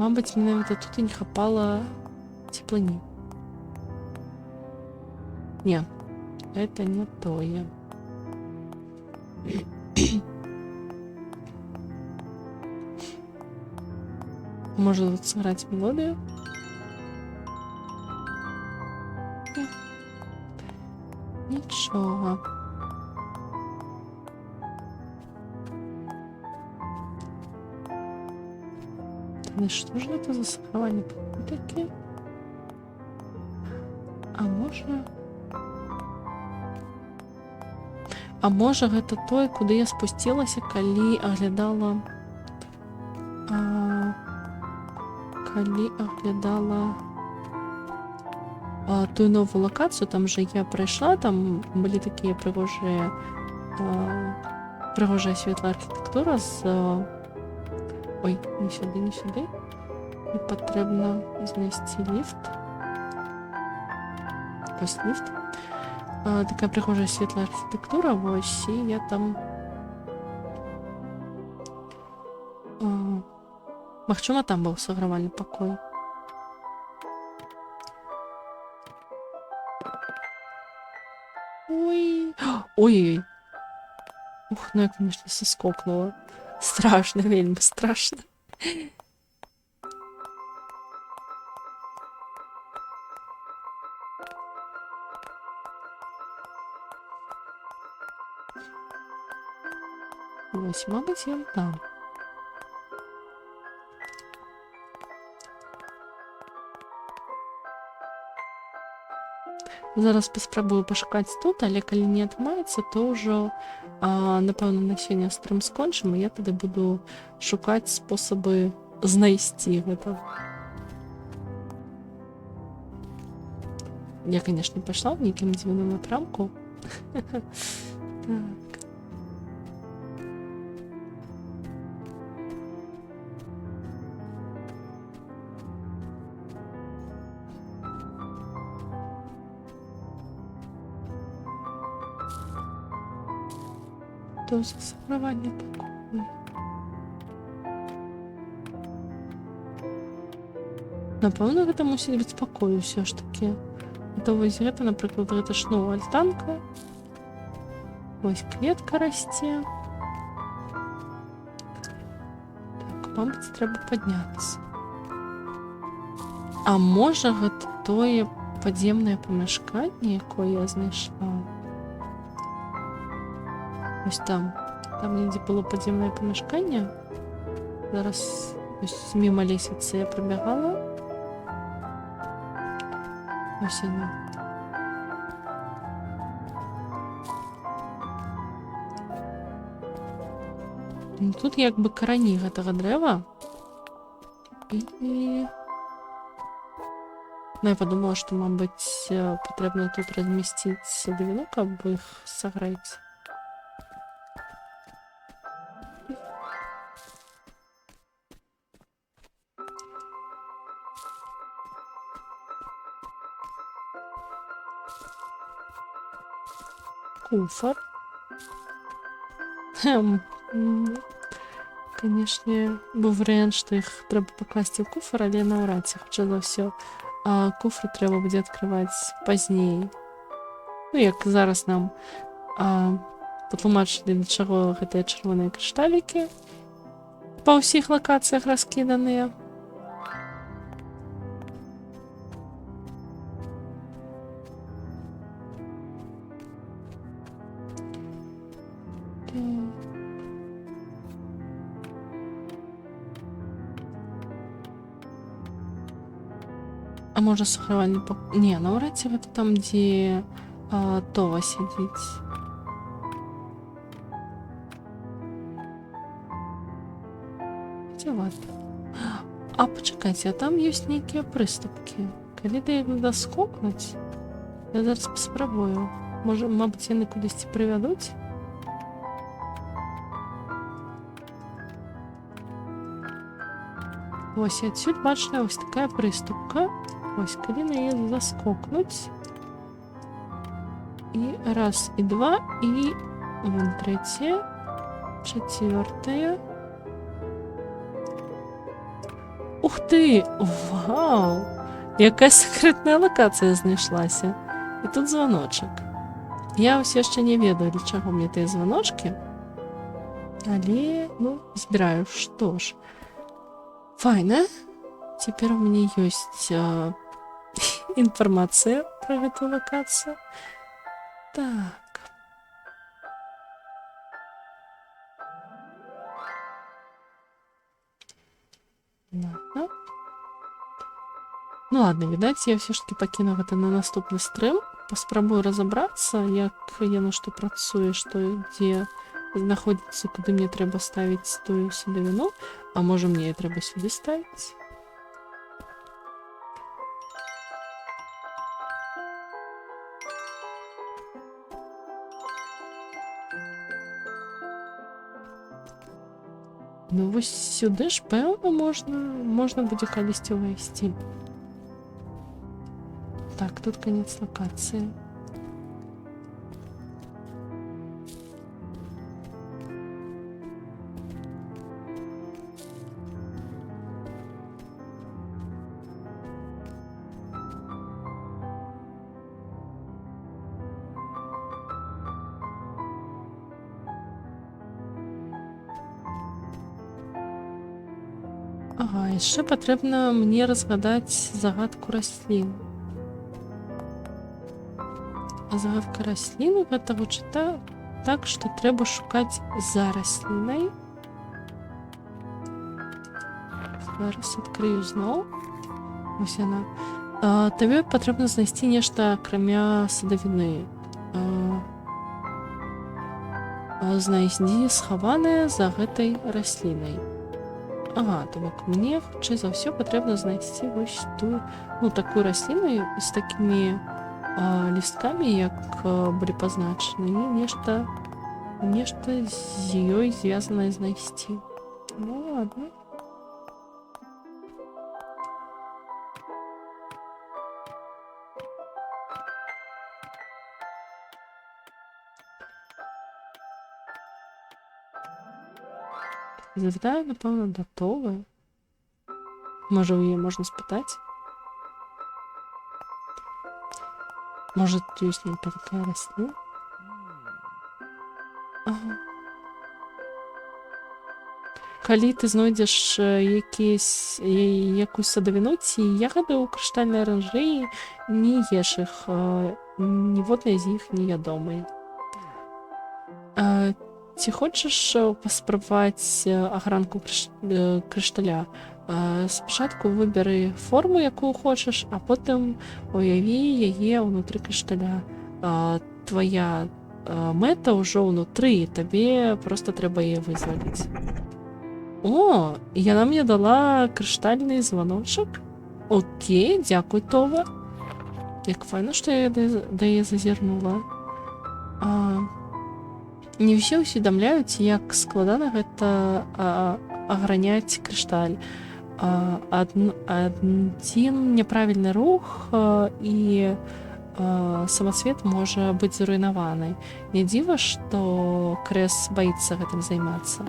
Мабыць, менавіта тут і не хапала цеплыні. Не, это не тое. Можа тут сыграць мелодыю? Нічога. Тады што ж гэта за сагравальны пакой такі? А можа гэта той, куды я спусцілася, калі аглядала тую новую лакацыю, там же я прайшла, там былі такія прыгожая светлая архітэктура з... Ой, не сюды. Мне патрэбна знайсці ліфт. Вось ліфт. Такая прихожая светлая архітектура, ось, і я там магчыма, там быў сагравальны пакой. Ой. Ой-ой. Ух, ну я, конечно, соскокнула. Страшно, вельмі страшно. Ось, мабуть, я там. Зараз паспрабую пашукаць тут, але калі не атрымаецца, то ўжо, напэўна, на сёння стрым скончым, і я тады буду шукаць спосабы знайсці гэта. Я, конечно, пайшла ў нейкім дзіўным напрамку. Так. То за саграванне пакою. Напэўна, гэта мусіць быць пакой усё ж такі. То вось гэта, напрыклад, гэта ж, ну, альтанка. Вось кветка расце. Так, мабыць, трэба падняцца. А можа, гэта тое падземнае памяшканне, якое я знайшла? Ось там недзе было падземнае памяшканне. Зараз ось міма лесвіцы я прабягала. Ось яно. Ну, тут як бы карані гэтага дрэва. І... Ну, я подумала, што, мабыць, патрэбна тут размясціць садавіну, каб іх сагрэць. Куфар. Конечно, быў варыянт, што іх трэба пакласці ў куфар, але наўрад ці, хутчэй за ўсё. Куфры трэба будзе адкрываць пазней. Ну, як зараз нам патлумачылі, для чаго гэтыя чырвоныя крышталікі па ўсіх лакацыях раскіданыя. А можа сагравальны пакой? Не, наўрад ці гэта там, дзе Това сядзіць. Цікавата. А пачакайце, а там ёсць нейкія прыступкі. Калі да іх даскокнуць, я зараз паспрабую. Можа, мабыць, яны кудысьці прывядуць? Вось, адсюль бачная вось такая прыступка. Вось, калі на яе заскокнуць. І раз, і два, і вон трэцяе, чацвёртая. Ух ты! Вау! Якая сакрэтная лакацыя знайшлася. І тут званочак. Я ўсё яшчэ не ведаю, для чаго мне тыя званочкі. Але, ну, збіраю. Што ж. Файна. Цяпер у мяне ёсць інфармацыя пра гэтую лакацыю. Так. Ладно. Ну ладно, відаць, я ўсё ж таки пакіну гэта на наступны стрым. Паспрабую разабрацца, як яно што працуе, што дзе знаходзіцца, куды мне трэба ставіць тую садавіну, а можа мне трэба сюды ставіць. Ну вось сюды ж, пэўна, можна будзе калісьці ўвайсці. Так, тут конец локации. Ага, яшчэ патрэбна мне разгадаць загадку раслін. Загадка расліны гэта гучыць так, што трэба шукаць за раслінай. Зараз адкрыю зноў. Вось яна. Табе патрэбна знайсці нешта акрамя садавіны. Знайдзі схаванае за гэтай раслінай. Ага, то бок мне хутчэй за ўсё патрэбна знайсці вось тую, ну, такую расліну з такімі лісткамі, як былі пазначаны, і нешта з ёй звязанае знайсці. Ну, ладно. Завітаю, напевно, до Тови. Може, у її можна спитати? Може, тут є така рослина? Ага. Калі ти знойдеш якусь садовину ці ягоди у криштальній оранжереї, не єш їх. Ніводна з їх не ядомий. Ці хочеш паспрабаваць агранку крышталя? Спачатку выберы форму, якую хочаш, а потым уяві яе ўнутры крышталя. Твоя мэта ўжо ўнутры, табе проста трэба яе вызваліць. О, яна мне дала крыштальны званочак. Окей, дзякуй, Това. Як файна, што я да яе зазірнула. Не ўсе ўсведамляюць, як складана гэта аграняць крышталь. Адзін няправільны рух і самацвет можа быць зруйнаваны. Не дзіва, што Крэс баіцца гэтым займацца.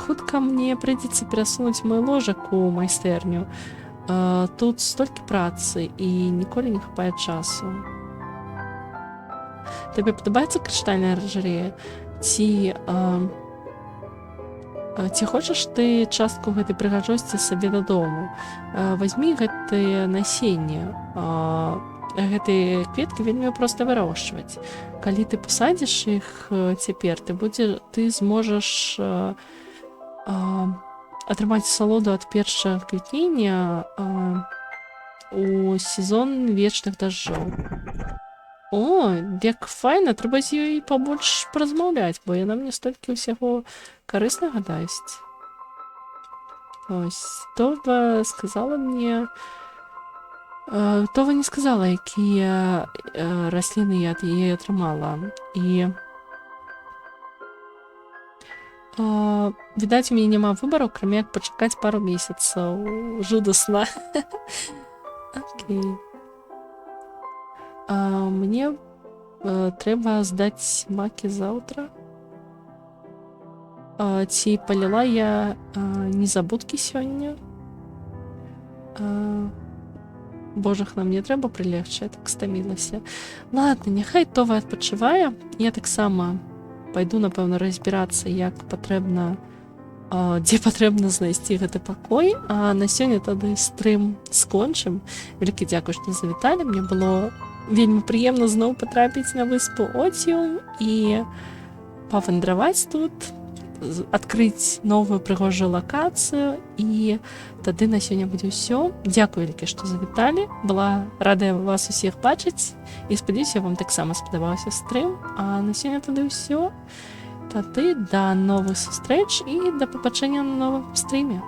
Хутка мне прыйдзецца перасунуць мой ложак у майстэрню. Тут столькі працы і ніколі не хапае часу. Табе падабаецца крыштальная аранжарэя? Ці хочаш ты частку гэтай прыгажосці сабе дадому? Вазьмі гэтае насенне. Гэтыя кветкі вельмі проста вырошчваць. Калі ты пасадзіш іх цяпер, ты зможаш атрымаць асалоду ад першага квітнення у сезон вечных дажджоў. О, як файна, трэба з ёй пабольш паразмаўляць, бо яна мне столькі ўсяго карыснага дасць. Ось, Това сказала мне... Това не сказала, якія расліны я ад яе атрымала. І... відаць, у мяне няма выбару, акрамя як пачакаць пару месяцаў. Жудасна. Окей. Мне трэба здаць макі заўтра. Ці паліла я незабудкі сёння? Божах, нам не трэба прылегчы, я так стамілася. Ладно, няхай Това адпачывае. Я таксама пайду, напэўна, разбірацца, як патрэбна, дзе патрэбна знайсці гэты пакой. А на сёння тады стрым скончым. Вялікі дзякуй, што завіталі. Мне было вельмі прыемна зноў патрапіць на выспу Отіум і павандраваць тут, адкрыць новую прыгожую лакацыю, і тады на сёння будзе ўсё. Дзякуй вялікі, што завіталі. Была радая вас усіх бачыць і спадзяюся, вам таксама спадабаўся стрым. А на сёння тады ўсё. Тады да новых сустрэч і да пабачэння на новым стрыме.